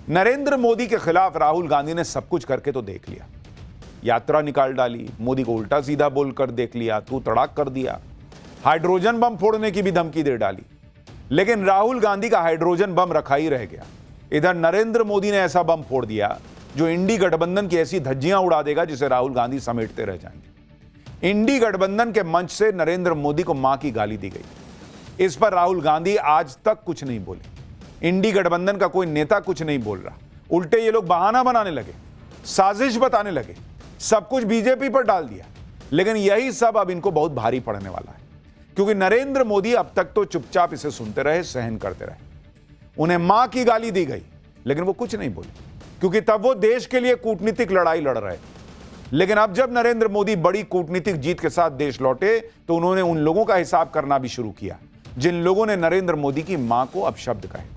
नरेंद्र मोदी के खिलाफ राहुल गांधी ने सब कुछ करके तो देख लिया। यात्रा निकाल डाली, मोदी को उल्टा सीधा बोलकर देख लिया, तू तड़ाक कर दिया, हाइड्रोजन बम फोड़ने की भी धमकी दे डाली। लेकिन राहुल गांधी का हाइड्रोजन बम रखा ही रह गया। इधर नरेंद्र मोदी ने ऐसा बम फोड़ दिया जो इंडी गठबंधन की ऐसी धज्जियां उड़ा देगा जिसे राहुल गांधी समेटते रह जाएंगे। इंडी गठबंधन के मंच से नरेंद्र मोदी को मां की गाली दी गई। इस पर राहुल गांधी आज तक कुछ नहीं बोले। इंडी गठबंधन का कोई नेता कुछ नहीं बोल रहा। उल्टे ये लोग बहाना बनाने लगे, साजिश बताने लगे, सब कुछ बीजेपी पर डाल दिया। लेकिन यही सब अब इनको बहुत भारी पड़ने वाला है, क्योंकि नरेंद्र मोदी अब तक तो चुपचाप इसे सुनते रहे, सहन करते रहे। उन्हें मां की गाली दी गई लेकिन वो कुछ नहीं बोले, क्योंकि तब वो देश के लिए कूटनीतिक लड़ाई लड़ रहे थे। लेकिन अब जब नरेंद्र मोदी बड़ी कूटनीतिक जीत के साथ देश लौटे तो उन्होंने उन लोगों का हिसाब करना भी शुरू किया जिन लोगों ने नरेंद्र मोदी की मां को अपशब्द कहे।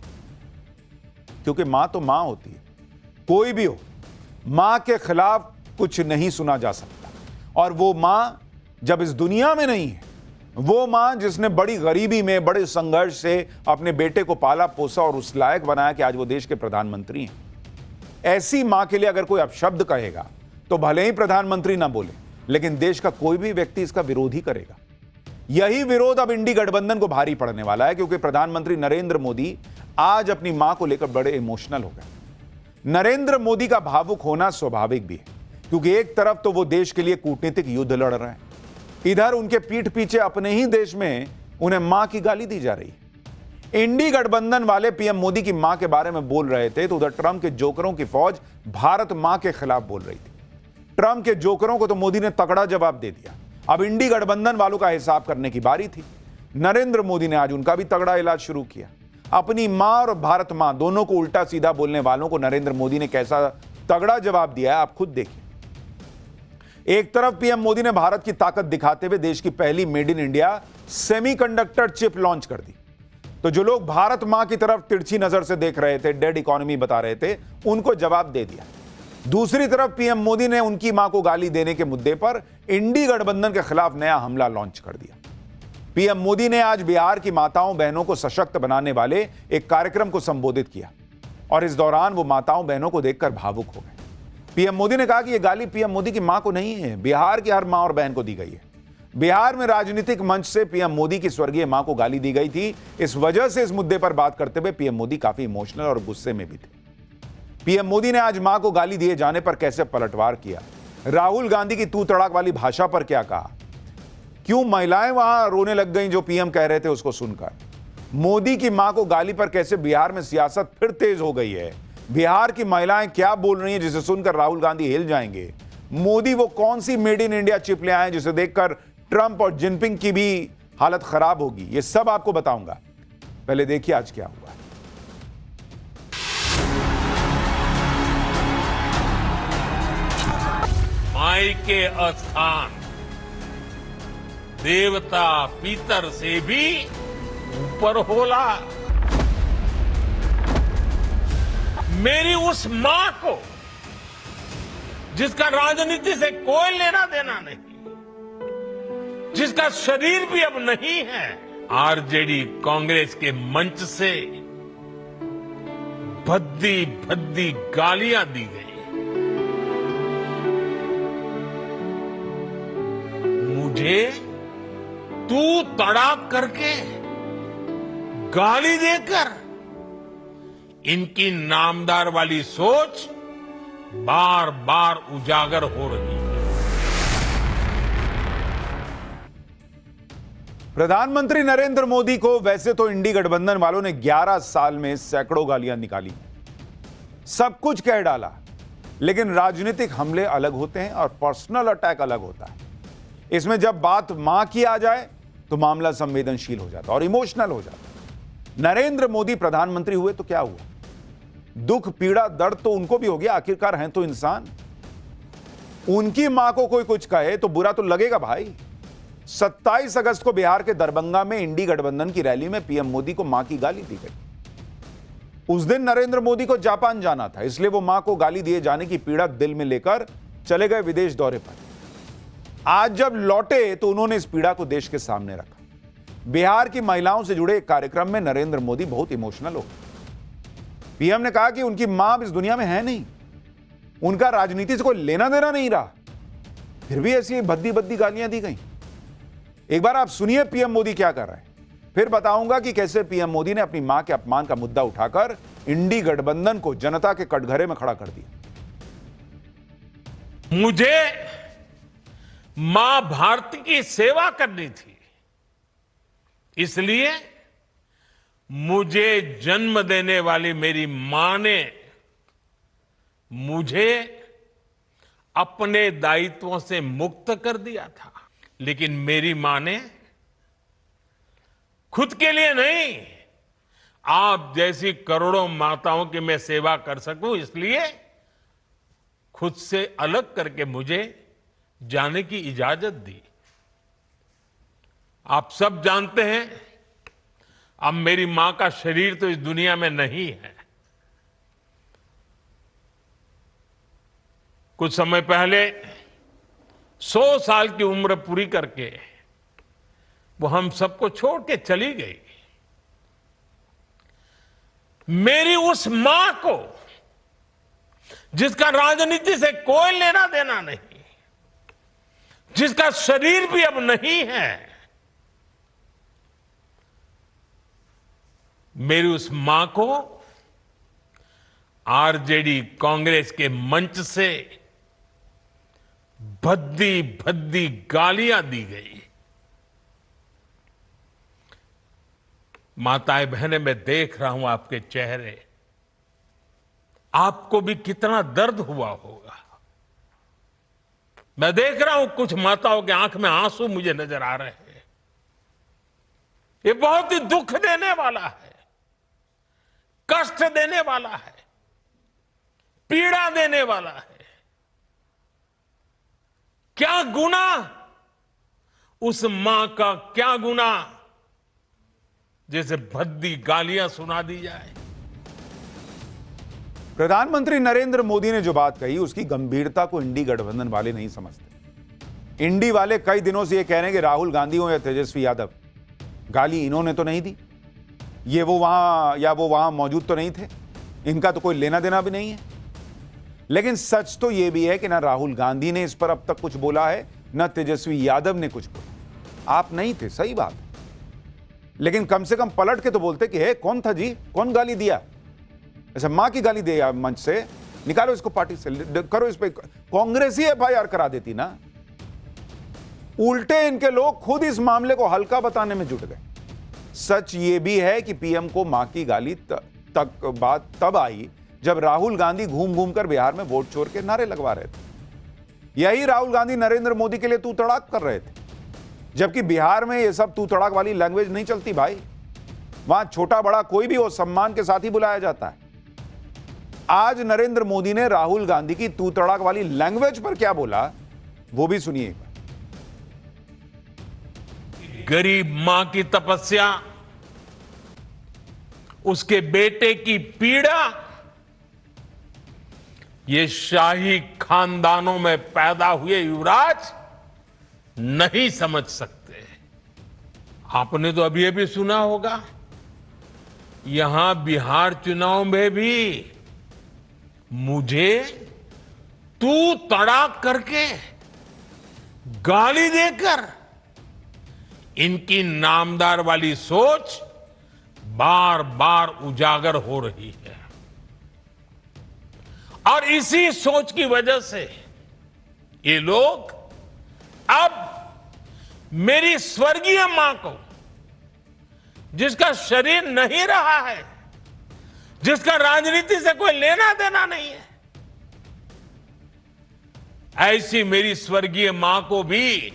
क्योंकि मां तो मां होती है, कोई भी हो, मां के खिलाफ कुछ नहीं सुना जा सकता। और वो मां जब इस दुनिया में नहीं है, वो मां जिसने बड़ी गरीबी में, बड़े संघर्ष से अपने बेटे को पाला पोसा और उस लायक बनाया कि आज वो देश के प्रधानमंत्री हैं, ऐसी मां के लिए अगर कोई अपशब्द कहेगा तो भले ही प्रधानमंत्री ना बोले, लेकिन देश का कोई भी व्यक्ति इसका विरोध ही करेगा। यही विरोध अब इंडी गठबंधन को भारी पड़ने वाला है, क्योंकि प्रधानमंत्री नरेंद्र मोदी आज अपनी मां को लेकर बड़े इमोशनल हो गए। नरेंद्र मोदी का भावुक होना स्वाभाविक भी है, क्योंकि एक तरफ तो वो देश के लिए कूटनीतिक युद्ध लड़ रहे हैं, इधर उनके पीठ पीछे अपने ही देश में उन्हें मां की गाली दी जा रही है। इंडी गठबंधन वाले पीएम मोदी की मां के बारे में बोल रहे थे तो उधर ट्रंप के जोकरों की फौज भारत मां के खिलाफ बोल रही थी। ट्रंप के जोकरों को तो मोदी ने तगड़ा जवाब दे दिया। अब इंडी गठबंधन वालों का हिसाब करने की बारी थी। नरेंद्र मोदी ने आज उनका भी तगड़ा इलाज शुरू किया। अपनी मां और भारत मां दोनों को उल्टा सीधा बोलने वालों को नरेंद्र मोदी ने कैसा तगड़ा जवाब दिया है, आप खुद देखिए। एक तरफ पीएम मोदी ने भारत की ताकत दिखाते हुए देश की पहली made in India semiconductor chip launch कर दी, तो जो लोग भारत मां की तरफ तिरछी नजर से देख रहे थे, डेड इकोनॉमी बता रहे थे, उनको जवाब दे दिया। दूसरी तरफ पीएम मोदी ने उनकी मां को गाली देने के मुद्दे पर इंडी गठबंधन के खिलाफ नया हमला लॉन्च कर दिया। पीएम मोदी ने आज बिहार की माताओं बहनों को सशक्त बनाने वाले एक कार्यक्रम को संबोधित किया और इस दौरान वो माताओं बहनों को देखकर भावुक हो गए। पीएम मोदी ने कहा कि यह गाली पीएम मोदी की मां को नहीं है, बिहार की हर मां और बहन को दी गई है। बिहार में राजनीतिक मंच से पीएम मोदी की स्वर्गीय मां को गाली दी गई थी। इस वजह से इस मुद्दे पर बात करते हुए पीएम मोदी काफी इमोशनल और गुस्से में भी थे। पीएम मोदी ने आज मां को गाली दिए जाने पर कैसे पलटवार किया, राहुल गांधी की तू तड़ाक वाली भाषा पर क्या कहा, क्यों महिलाएं वहां रोने लग गईं जो पीएम कह रहे थे उसको सुनकर, मोदी की मां को गाली पर कैसे बिहार में सियासत फिर तेज हो गई है, बिहार की महिलाएं क्या बोल रही हैं जिसे सुनकर राहुल गांधी हिल जाएंगे, मोदी वो कौन सी मेड इन इंडिया चिप ले आए जिसे देखकर ट्रंप और जिनपिंग की भी हालत खराब होगी, ये सब आपको बताऊंगा। पहले देखिए आज क्या हुआ। माई के स्थान देवता पितर से भी ऊपर होला। मेरी उस मां को जिसका राजनीति से कोई लेना देना नहीं, जिसका शरीर भी अब नहीं है, आरजेडी कांग्रेस के मंच से भद्दी भद्दी गालियां दी गई। मुझे तू तड़ाक करके गाली देकर इनकी नामदार वाली सोच बार बार उजागर हो रही है। प्रधानमंत्री नरेंद्र मोदी को वैसे तो इंडी गठबंधन वालों ने 11 साल में सैकड़ों गालियां निकाली, सब कुछ कह डाला, लेकिन राजनीतिक हमले अलग होते हैं और पर्सनल अटैक अलग होता है। इसमें जब बात मां की आ जाए तो मामला संवेदनशील हो जाता और इमोशनल हो जाता। नरेंद्र मोदी प्रधानमंत्री हुए तो क्या हुआ, दुख पीड़ा दर्द तो उनको भी हो गया, आखिरकार हैं तो इंसान। उनकी मां को कोई कुछ कहे तो बुरा तो लगेगा भाई। 27 अगस्त को बिहार के दरभंगा में इंडी गठबंधन की रैली में पीएम मोदी को मां की गाली दी गई। उस दिन नरेंद्र मोदी को जापान जाना था, इसलिए वो मां को गाली दिए जाने की पीड़ा दिल में लेकर चले गए विदेश दौरे पर। आज जब लौटे तो उन्होंने इस पीड़ा को देश के सामने रखा। बिहार की महिलाओं से जुड़े एक कार्यक्रम में नरेंद्र मोदी बहुत इमोशनल हो गए। पीएम ने कहा कि उनकी मां अब इस दुनिया में है नहीं, उनका राजनीति से कोई लेना देना नहीं रहा, फिर भी ऐसी भद्दी भद्दी गालियां दी गई। एक बार आप सुनिए पीएम मोदी क्या कर रहे हैं, फिर बताऊंगा कि कैसे पीएम मोदी ने अपनी मां के अपमान का मुद्दा उठाकर इंडी गठबंधन को जनता के कटघरे में खड़ा कर दिया। मुझे मां भारती की सेवा करनी थी, इसलिए मुझे जन्म देने वाली मेरी मां ने मुझे अपने दायित्वों से मुक्त कर दिया था। लेकिन मेरी मां ने खुद के लिए नहीं, आप जैसी करोड़ों माताओं की मैं सेवा कर सकूं, इसलिए खुद से अलग करके मुझे जाने की इजाजत दी। आप सब जानते हैं, अब मेरी मां का शरीर तो इस दुनिया में नहीं है। कुछ समय पहले 100 साल की उम्र पूरी करके वो हम सबको छोड़ के चली गई। मेरी उस मां को, जिसका राजनीति से कोई लेना देना नहीं, जिसका शरीर भी अब नहीं है, मेरी उस मां को आरजेडी कांग्रेस के मंच से भद्दी भद्दी गालियां दी गई। माताएं बहनें, मैं देख रहा हूं आपके चेहरे, आपको भी कितना दर्द हुआ होगा। मैं देख रहा हूं कुछ माताओं के आंख में आंसू मुझे नजर आ रहे हैं। ये बहुत ही दुख देने वाला है, कष्ट देने वाला है, पीड़ा देने वाला है। क्या गुना, उस मां का क्या गुना जैसे भद्दी गालियां सुना दी जाए। प्रधानमंत्री नरेंद्र मोदी ने जो बात कही उसकी गंभीरता को इंडी गठबंधन वाले नहीं समझते। इंडी वाले कई दिनों से ये कह रहे हैं कि राहुल गांधी हो या तेजस्वी यादव, गाली इन्होंने तो नहीं दी, ये वो वहां मौजूद तो नहीं थे, इनका तो कोई लेना देना भी नहीं है। लेकिन सच तो यह भी है कि ना राहुल गांधी ने इस पर अब तक कुछ बोला है, ना तेजस्वी यादव ने कुछ बोला। आप नहीं थे, सही बात, लेकिन कम से कम पलट के तो बोलते कि हे कौन था जी, कौन गाली दिया, ऐसा मां की गाली दिया मंच से, निकालो इसको पार्टी से, करो इस पे, कांग्रेस ही एफआईआर करा देती ना। उल्टे इनके लोग खुद इस मामले को हल्का बताने में जुट गए। सच ये भी है कि पीएम को मां की गाली तक बात तब आई जब राहुल गांधी घूम घूम कर बिहार में वोट चोर के नारे लगवा रहे थे। यही राहुल गांधी नरेंद्र मोदी के लिए तू तड़ाक कर रहे थे, जबकि बिहार में ये सब तू तड़ाक वाली लैंग्वेज नहीं चलती भाई। वहां छोटा बड़ा कोई भी हो सम्मान के साथ ही बुलाया जाता है। आज नरेंद्र मोदी ने राहुल गांधी की तू तड़ाक वाली लैंग्वेज पर क्या बोला वो भी सुनिए। गरीब मां की तपस्या, उसके बेटे की पीड़ा, ये शाही खानदानों में पैदा हुए युवराज नहीं समझ सकते। आपने तो अभी अभी सुना होगा, यहां बिहार चुनाव में भी मुझे तू तड़ाक करके गाली देकर इनकी नामदार वाली सोच बार बार उजागर हो रही है। और इसी सोच की वजह से ये लोग अब मेरी स्वर्गीय मां को, जिसका शरीर नहीं रहा है, जिसका राजनीति से कोई लेना देना नहीं है, ऐसी मेरी स्वर्गीय मां को भी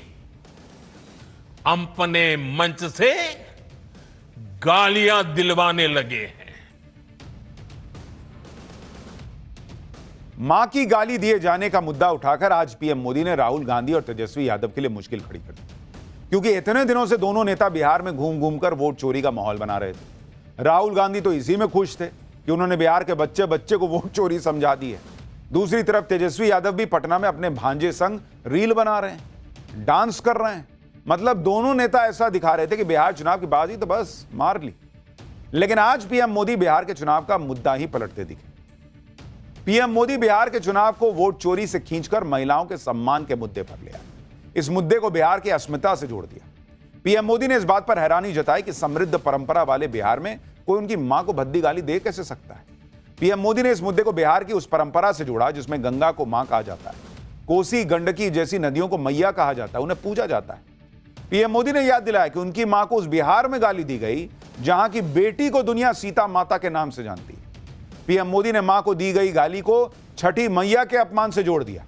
अपने मंच से गालियां दिलवाने लगे हैं। मां की गाली दिए जाने का मुद्दा उठाकर आज पीएम मोदी ने राहुल गांधी और तेजस्वी यादव के लिए मुश्किल खड़ी कर दी, क्योंकि इतने दिनों से दोनों नेता बिहार में घूम घूम कर वोट चोरी का माहौल बना रहे थे। राहुल गांधी तो इसी में खुश थे कि उन्होंने बिहार के बच्चे बच्चे को वोट चोरी समझा दी है। दूसरी तरफ तेजस्वी यादव भी पटना में अपने भांजे संग रील बना रहे हैं, डांस कर रहे हैं। मतलब दोनों नेता ऐसा दिखा रहे थे कि बिहार चुनाव की बाजी तो बस मार ली। लेकिन आज पीएम मोदी बिहार के चुनाव का मुद्दा ही पलटते दिखे। पीएम मोदी बिहार के चुनाव को वोट चोरी से खींचकर महिलाओं के सम्मान के मुद्दे पर ले आए। इस मुद्दे को बिहार की अस्मिता से जोड़ दिया। पीएम मोदी ने इस बात पर हैरानी जताई कि समृद्ध परंपरा वाले बिहार में कोई उनकी मां को भद्दी गाली दे कैसे सकता है। पीएम मोदी ने इस मुद्दे को बिहार की उस परंपरा से जोड़ा जिसमें गंगा को मां कहा जाता है, कोसी गंडकी जैसी नदियों को मैया कहा जाता है, उन्हें पूजा जाता है। पीएम मोदी ने याद दिलाया कि उनकी मां को उस बिहार में गाली दी गई जहां की बेटी को दुनिया सीता माता के नाम से जानती है। पीएम मोदी ने मां को दी गई गाली को छठी मैया के अपमान से जोड़ दिया।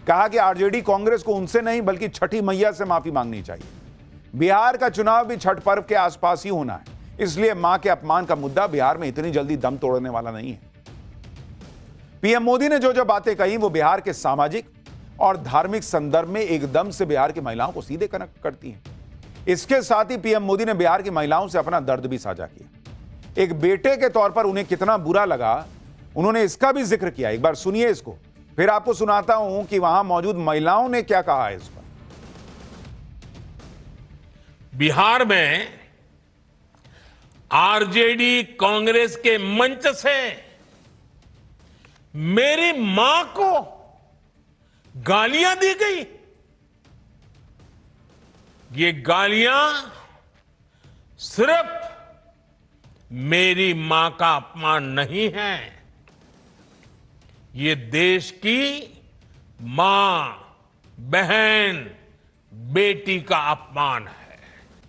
कहा कि आरजेडी कांग्रेस को उनसे नहीं बल्कि छठी मैया से माफी मांगनी चाहिए। बिहार का चुनाव भी छठ पर्व के आसपास ही होना है, इसलिए मां के अपमान का मुद्दा बिहार में इतनी जल्दी दम तोड़ने वाला नहीं है। पीएम मोदी ने जो जो बातें कही वो बिहार के सामाजिक और धार्मिक संदर्भ में एकदम से बिहार की महिलाओं को सीधे कनेक्ट करती हैं। इसके साथ ही पीएम मोदी ने बिहार की महिलाओं से अपना दर्द भी साझा किया। एक बेटे के तौर पर उन्हें कितना बुरा लगा, उन्होंने इसका भी जिक्र किया। एक बार सुनिए इसको, फिर आपको सुनाता हूं कि वहां मौजूद महिलाओं ने क्या कहा है इस पर। बिहार में आरजेडी कांग्रेस के मंच से मेरी मां को गालियां दी गई। ये गालियां सिर्फ मेरी मां का अपमान नहीं है, ये देश की मां, बहन, बेटी का अपमान है।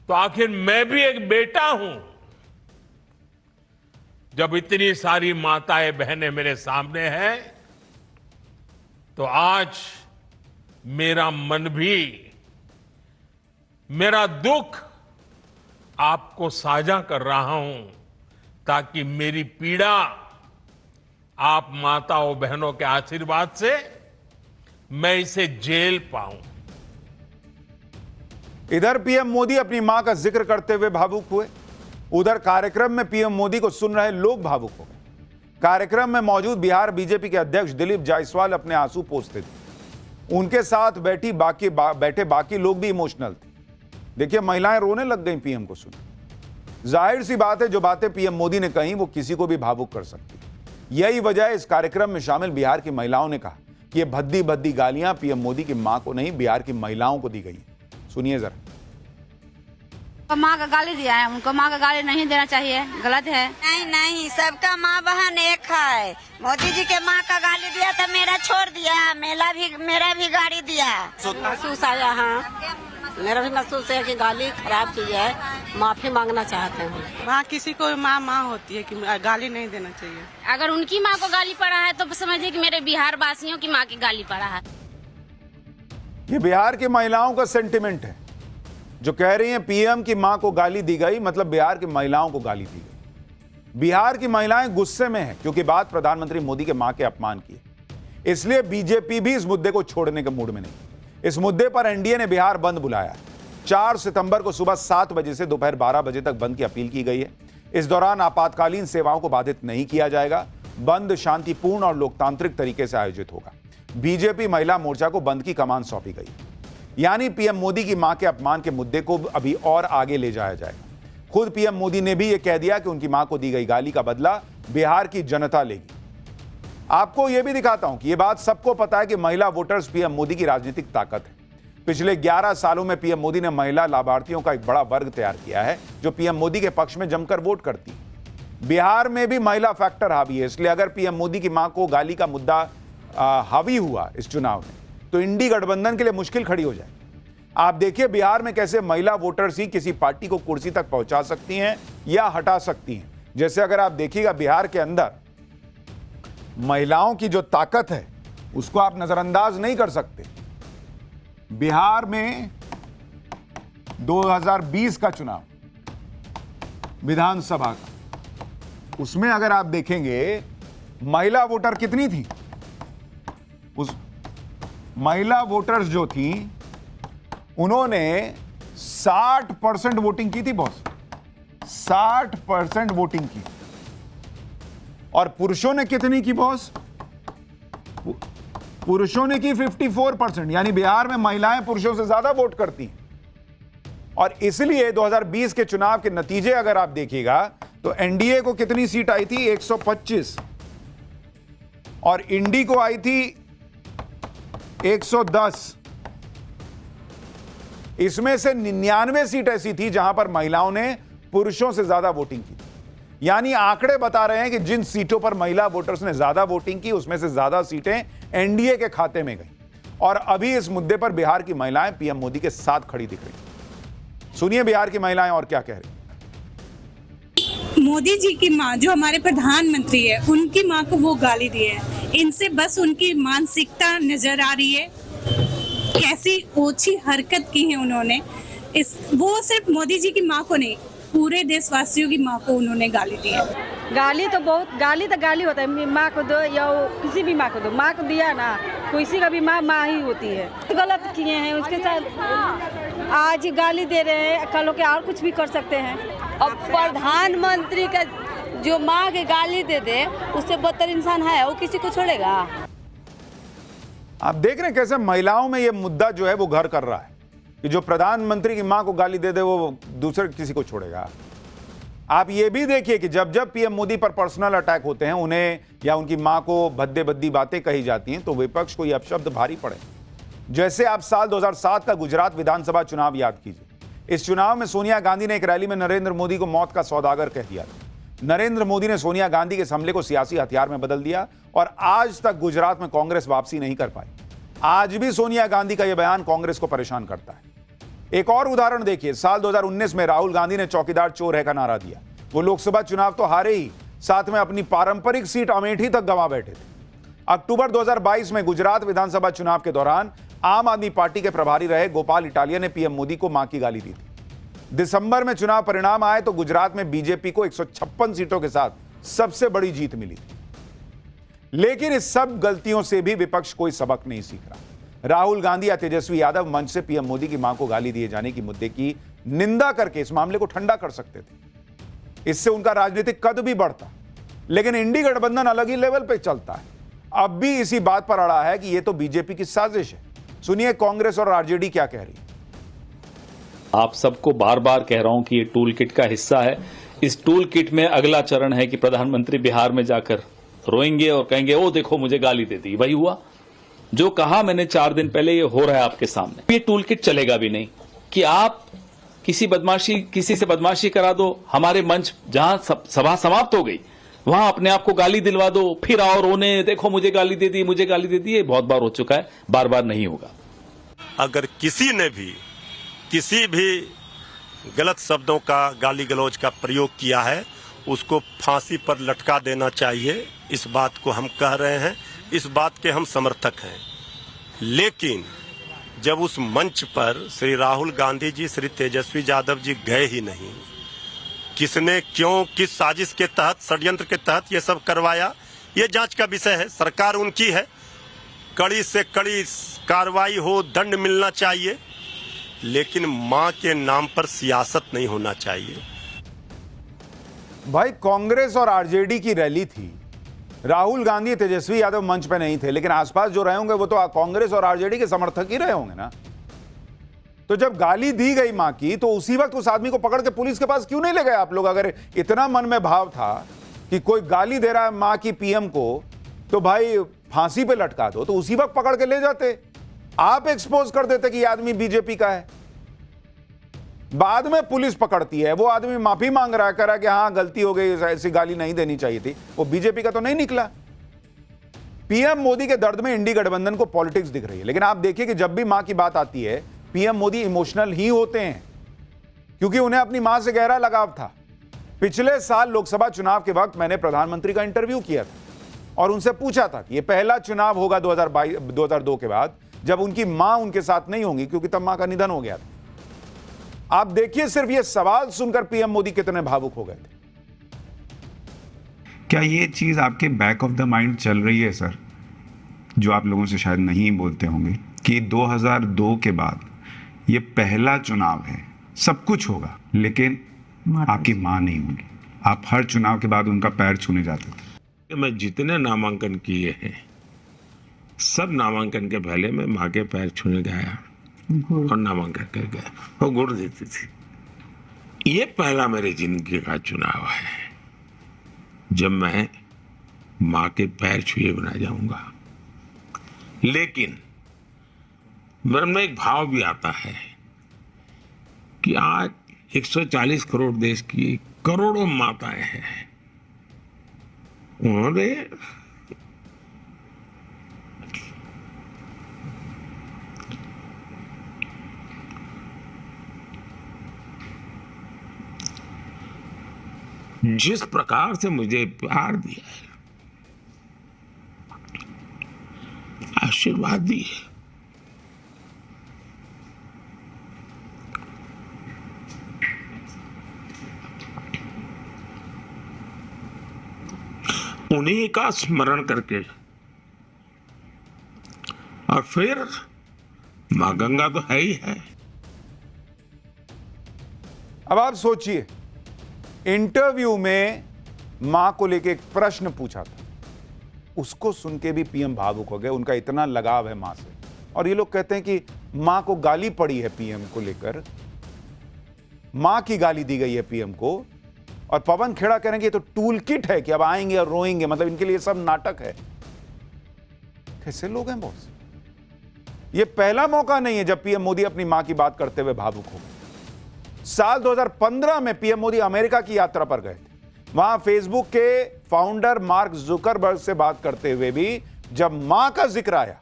तो आखिर मैं भी एक बेटा हूं। जब इतनी सारी माताएं बहनें मेरे सामने हैं तो आज मेरा मन भी, मेरा दुख आपको साझा कर रहा हूं ताकि मेरी पीड़ा आप माताओं बहनों के आशीर्वाद से मैं इसे झेल पाऊं। इधर पीएम मोदी अपनी मां का जिक्र करते हुए भावुक हुए, उधर कार्यक्रम में पीएम मोदी को सुन रहे लोग भावुक हो गए। कार्यक्रम में मौजूद बिहार बीजेपी के अध्यक्ष दिलीप जायसवाल अपने आंसू पोंछते थे। उनके साथ बैठे बाकी लोग भी इमोशनल थे। देखिए, महिलाएं रोने लग गई पीएम को सुन। जाहिर सी बात है, जो बातें पीएम मोदी ने कही वो किसी को भी भावुक कर सकती। यही वजह है इस कार्यक्रम में शामिल बिहार की महिलाओं ने कहा कि ये भद्दी भद्दी गालियां पीएम मोदी की मां को नहीं, बिहार की महिलाओं को दी गई। सुनिए जरा। माँ का गाली दिया है, उनको माँ का गाली नहीं देना चाहिए, गलत है। नहीं नहीं, सबका माँ बहन एक है। मोदी जी के माँ का गाली दिया तो मेरा छोड़ दिया, मेरा भी गाली दिया। महसूस आया, हाँ मेरा भी महसूस है कि गाली खराब चीज है, माफी मांगना चाहते हैं। माँ किसी को माँ होती है कि गाली नहीं देना चाहिए। अगर उनकी माँ को गाली पड़ा है तो समझिए कि मेरे बिहार वासियों की माँ की गाली पड़ा है। ये बिहार की महिलाओं का सेंटिमेंट है जो कह रही हैं पीएम की मां को गाली दी गई, मतलब बिहार की महिलाओं को गाली दी गई। बिहार की महिलाएं गुस्से में हैं क्योंकि बात प्रधानमंत्री मोदी के मां के अपमान की है। इसलिए बीजेपी भी इस मुद्दे को छोड़ने के मूड में नहीं। इस मुद्दे पर एनडीए ने बिहार बंद बुलाया। 4 सितंबर को सुबह 7 बजे से दोपहर 12 बजे तक बंद की अपील की गई है। इस दौरान आपातकालीन सेवाओं को बाधित नहीं किया जाएगा। बंद शांतिपूर्ण और लोकतांत्रिक तरीके से आयोजित होगा। बीजेपी महिला मोर्चा को बंद की कमान सौंपी गई, यानी पीएम मोदी की मां के अपमान के मुद्दे को अभी और आगे ले जाया जाएगा। खुद पीएम मोदी ने भी यह कह दिया कि उनकी मां को दी गई गाली का बदला बिहार की जनता लेगी। आपको यह भी दिखाता हूं कि यह बात सबको पता है कि महिला वोटर्स पीएम मोदी की राजनीतिक ताकत है। पिछले 11 सालों में पीएम मोदी ने महिला लाभार्थियों का एक बड़ा वर्ग तैयार किया है जो पीएम मोदी के पक्ष में जमकर वोट करती है। बिहार में भी महिला फैक्टर हावी है, इसलिए अगर पीएम मोदी की मां को गाली का मुद्दा हावी हुआ इस चुनाव में तो इंडी गठबंधन के लिए मुश्किल खड़ी हो जाए। आप देखिए बिहार में कैसे महिला वोटर्स ही किसी पार्टी को कुर्सी तक पहुंचा सकती हैं या हटा सकती हैं। जैसे अगर आप देखिएगा बिहार के अंदर महिलाओं की जो ताकत है उसको आप नजरअंदाज नहीं कर सकते। बिहार में 2020 का चुनाव विधानसभा का, उसमें अगर आप देखेंगे महिला वोटर कितनी थी, उस महिला वोटर्स जो थी उन्होंने 60% वोटिंग की थी बॉस, 60% वोटिंग की। और पुरुषों ने कितनी की बॉस? पुरुषों ने की 54%, यानी बिहार में महिलाएं पुरुषों से ज्यादा वोट करती हैं। और इसलिए 2020 के चुनाव के नतीजे अगर आप देखिएगा तो एनडीए को कितनी सीट आई थी? 125, और इंडी को आई थी 110। इसमें से 99 सीट ऐसी थी जहां पर महिलाओं ने पुरुषों से ज्यादा वोटिंग की। यानी आंकड़े बता रहे हैं कि जिन सीटों पर महिला वोटर्स ने ज्यादा वोटिंग की, उसमें से ज्यादा सीटें एनडीए के खाते में गई। और अभी इस मुद्दे पर बिहार की महिलाएं पीएम मोदी के साथ खड़ी दिख रही। सुनिए बिहार की महिलाएं और क्या कह रही। मोदी जी की माँ जो हमारे प्रधानमंत्री है, उनकी माँ को वो गाली दी है। इनसे बस उनकी मानसिकता नजर आ रही है, कैसी ओछी हरकत की है उन्होंने। वो सिर्फ मोदी जी की माँ को नहीं, पूरे देशवासियों की माँ को उन्होंने गाली दी है। गाली तो गाली होता है, माँ को दो या किसी भी माँ को दो, माँ को दिया ना, किसी का भी माँ ही होती है। गलत किए हैं उसके साथ, आज गाली दे रहे हैं, कल के और कुछ भी कर सकते हैं। अब प्रधानमंत्री का जो माँ के गाली दे दे, उससे बदतर इंसान है, वो किसी को छोड़ेगा? आप देख रहे हैं कैसे महिलाओं में यह मुद्दा जो है वो घर कर रहा है कि जो प्रधानमंत्री की मां को गाली दे दे वो दूसरे किसी को छोड़ेगा। आप ये भी देखिए कि जब जब पीएम मोदी पर पर्सनल अटैक होते हैं, उन्हें या उनकी मां को भद्दे भद्दी बातें कही जाती हैं, तो विपक्ष को ये अपशब्द भारी पड़े। जैसे आप साल 2007 का गुजरात विधानसभा चुनाव याद कीजिए। इस चुनाव में सोनिया गांधी ने एक रैली में नरेंद्र मोदी को मौत का सौदागर कह दिया था। नरेंद्र मोदी ने सोनिया गांधी के इस हमले को सियासी हथियार में बदल दिया और आज तक गुजरात में कांग्रेस वापसी नहीं कर पाई। आज भी सोनिया गांधी का यह बयान कांग्रेस को परेशान करता है। एक और उदाहरण देखिए, साल 2019 में राहुल गांधी ने चौकीदार चोर है का नारा दिया। वो लोकसभा चुनाव तो हारे ही, साथ में अपनी पारंपरिक सीट अमेठी तक गंवा बैठे थे। अक्टूबर 2022 में गुजरात विधानसभा चुनाव के दौरान आम आदमी पार्टी के प्रभारी रहे गोपाल इटालिया ने पीएम मोदी को मां की गाली दी थी। दिसंबर में चुनाव परिणाम आए तो गुजरात में बीजेपी को 156 सीटों के साथ सबसे बड़ी जीत मिली थी। लेकिन इस सब गलतियों से भी विपक्ष कोई सबक नहीं सीख रहा। राहुल गांधी या तेजस्वी यादव मंच से पीएम मोदी की मां को गाली दिए जाने की मुद्दे की निंदा करके इस मामले को ठंडा कर सकते थे। इससे उनका राजनीतिक कद भी बढ़ता। लेकिन इंडी गठबंधन अलग ही लेवल पे चलता है। अब भी इसी बात पर अड़ा है कि यह तो बीजेपी की साजिश है। सुनिए कांग्रेस और आरजेडी क्या कह रही है। आप सबको बार बार कह रहा हूं कि ये टूल किट का हिस्सा है। इस टूल किट में अगला चरण है कि प्रधानमंत्री बिहार में जाकर रोएंगे और कहेंगे ओ देखो मुझे गाली दे दी। वही हुआ जो कहा मैंने 4 दिन पहले, ये हो रहा है आपके सामने। ये टूल किट चलेगा भी नहीं कि आप किसी से बदमाशी करा दो, हमारे मंच जहां सभा समाप्त हो गई वहां अपने आप को गाली दिलवा दो, फिर आओ रोने, देखो मुझे गाली दे दी, मुझे गाली दे दी। ये बहुत बार हो चुका है, बार बार नहीं होगा। अगर किसी ने भी किसी भी गलत शब्दों का गाली गलौज का प्रयोग किया है, उसको फांसी पर लटका देना चाहिए। इस बात को हम कह रहे हैं, इस बात के हम समर्थक हैं। लेकिन जब उस मंच पर श्री राहुल गांधी जी, श्री तेजस्वी यादव जी गए ही नहीं, किसने क्यों, किस साजिश के तहत, षड्यंत्र के तहत ये सब करवाया, ये जांच का विषय है। सरकार उनकी है, कड़ी से कड़ी कार्रवाई हो, दंड मिलना चाहिए, लेकिन मां के नाम पर सियासत नहीं होना चाहिए। भाई कांग्रेस और आरजेडी की रैली थी, राहुल गांधी तेजस्वी यादव मंच पे नहीं थे, लेकिन आसपास जो रहे होंगे वो तो कांग्रेस और आरजेडी के समर्थक ही रहे होंगे ना। तो जब गाली दी गई मां की, तो उसी वक्त उस आदमी को पकड़ के पुलिस के पास क्यों नहीं ले गए आप लोग? अगर इतना मन में भाव था कि कोई गाली दे रहा है मां की पीएम को, तो भाई फांसी पे लटका दो, तो उसी वक्त पकड़ के ले जाते। आप एक्सपोज कर देते कि यह आदमी बीजेपी का है। बाद में पुलिस पकड़ती है, वो आदमी माफी मांग रहा है, कह रहा है कि हाँ गलती हो गई, ऐसी गाली नहीं देनी चाहिए थी। वो बीजेपी का तो नहीं निकला। पीएम मोदी के दर्द में इंडी गठबंधन को पॉलिटिक्स दिख रही है। लेकिन आप देखिए कि जब भी मां की बात आती है, पीएम मोदी इमोशनल ही होते हैं, क्योंकि उन्हें अपनी मां से गहरा लगाव था। पिछले साल लोकसभा चुनाव के वक्त मैंने प्रधानमंत्री का इंटरव्यू किया था और उनसे पूछा था कि यह पहला चुनाव होगा 2002 के बाद जब उनकी मां उनके साथ नहीं होंगी, क्योंकि तब मां का निधन हो गया था। आप देखिए सिर्फ ये सवाल सुनकर पीएम मोदी कितने भावुक हो गए थे। क्या ये चीज आपके बैक ऑफ द माइंड चल रही है सर, जो आप लोगों से शायद नहीं बोलते होंगे, कि 2002 के बाद ये पहला चुनाव है, सब कुछ होगा लेकिन आपकी मां नहीं होगी। आप हर चुनाव के बाद उनका पैर छूने जाते थे। मैं जितने नामांकन किए हैं, सब नामांकन के पहले मैं माँ के पैर छूने गया और नामांकन कर गया, वो गुड़ देती थी। ये पहला मेरे जिंदगी का चुनाव है। जब मैं माँ के पैर छुए बिना जाऊंगा। लेकिन मन में एक भाव भी आता है कि आज 140 करोड़ देश की करोड़ों माताएं हैं, उन्होंने जिस प्रकार से मुझे प्यार दिया है, आशीर्वाद दिए, उन्हीं का स्मरण करके और फिर मां गंगा तो है ही है। अब आप सोचिए, इंटरव्यू में मां को लेके एक प्रश्न पूछा था, उसको सुन के भी पीएम भावुक हो गए। उनका इतना लगाव है मां से। और ये लोग कहते हैं कि मां को गाली पड़ी है पीएम को लेकर, मां की गाली दी गई है पीएम को। और पवन खेड़ा कह रहे हैं कि ये तो टूल किट है कि अब आएंगे और रोएंगे, मतलब इनके लिए सब नाटक है। कैसे लोग हैं बॉस? ये पहला मौका नहीं है जब पीएम मोदी अपनी मां की बात करते हुए भावुक हो गए। साल 2015 में पीएम मोदी अमेरिका की यात्रा पर गए थे। वहां फेसबुक के फाउंडर मार्क जुकरबर्ग से बात करते हुए भी जब मां का जिक्र आया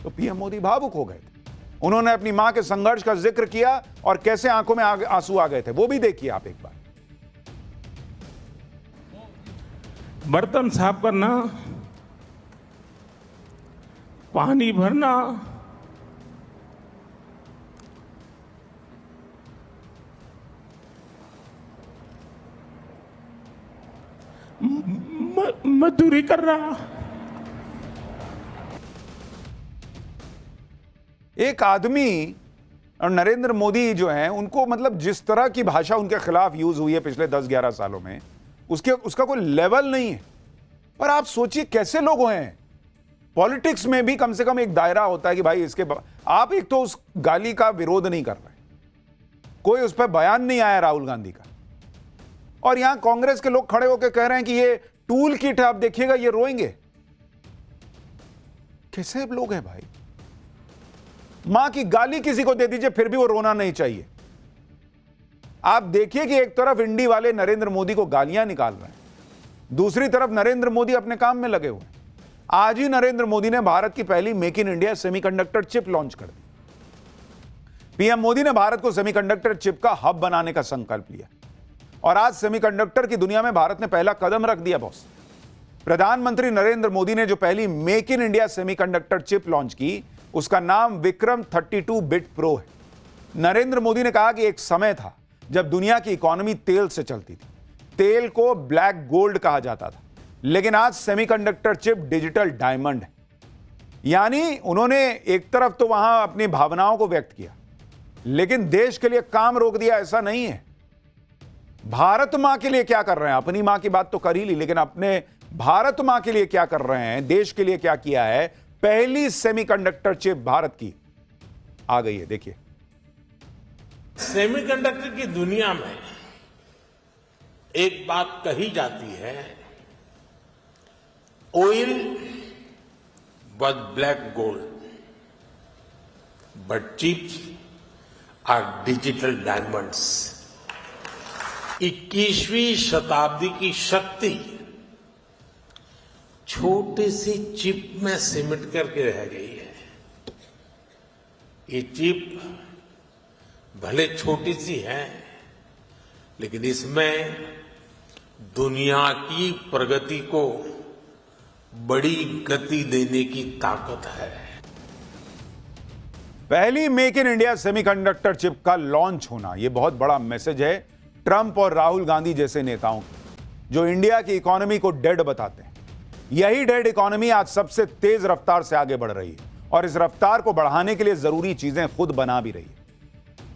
तो पीएम मोदी भावुक हो गए थे। उन्होंने अपनी मां के संघर्ष का जिक्र किया और कैसे आंखों में आंसू आ गए थे, वो भी देखिए आप एक बार। बर्तन साफ करना, पानी भरना, मजदूरी कर रहा। एक आदमी और नरेंद्र मोदी जो हैं, उनको मतलब जिस तरह की भाषा उनके खिलाफ यूज हुई है पिछले 10-11 सालों में, उसका कोई लेवल नहीं है। पर आप सोचिए कैसे लोग हैं। पॉलिटिक्स में भी कम से कम एक दायरा होता है कि भाई इसके आप एक तो उस गाली का विरोध नहीं कर रहे, कोई उस पर बयान नहीं आया राहुल गांधी का, और यहां कांग्रेस के लोग खड़े होकर कह रहे हैं कि ये टूल किट है, आप देखिएगा ये रोएंगे। कैसे लोग हैं भाई? मां की गाली किसी को दे दीजिए फिर भी वो रोना नहीं चाहिए। आप देखिए कि एक तरफ इंडी वाले नरेंद्र मोदी को गालियां निकाल रहे हैं, दूसरी तरफ नरेंद्र मोदी अपने काम में लगे हुए हैं। आज ही नरेंद्र मोदी ने भारत की पहली make in India semiconductor chip launch कर दी। पीएम मोदी ने भारत को सेमीकंडक्टर चिप का हब बनाने का संकल्प लिया और आज सेमीकंडक्टर की दुनिया में भारत ने पहला कदम रख दिया बॉस। प्रधानमंत्री नरेंद्र मोदी ने जो पहली make in India semiconductor chip launch की, उसका नाम विक्रम 32 बिट प्रो है। नरेंद्र मोदी ने कहा कि एक समय था जब दुनिया की इकोनॉमी तेल से चलती थी, तेल को ब्लैक गोल्ड कहा जाता था, लेकिन आज सेमीकंडक्टर चिप डिजिटल डायमंड है। यानी उन्होंने एक तरफ तो वहां अपनी भावनाओं को व्यक्त किया, लेकिन देश के लिए काम रोक दिया, ऐसा नहीं है। भारत मां के लिए क्या कर रहे हैं? अपनी मां की बात तो कर ही ली, लेकिन अपने भारत मां के लिए क्या कर रहे हैं, देश के लिए क्या किया है? पहली सेमीकंडक्टर चिप भारत की आ गई है, देखिए। सेमीकंडक्टर की दुनिया में एक बात कही जाती है, oil was black gold but chips are digital diamonds. 21वीं शताब्दी की शक्ति छोटी सी चिप में सिमट करके रह गई है। ये चिप भले छोटी सी है, लेकिन इसमें दुनिया की प्रगति को बड़ी गति देने की ताकत है। पहली make in India semiconductor chip का लॉन्च होना, यह बहुत बड़ा मैसेज है ट्रंप और राहुल गांधी जैसे नेताओं को, जो इंडिया की इकोनॉमी को डेड बताते हैं। यही डेड इकोनॉमी आज सबसे तेज रफ्तार से आगे बढ़ रही है और इस रफ्तार को बढ़ाने के लिए जरूरी चीजें खुद बना भी रही है।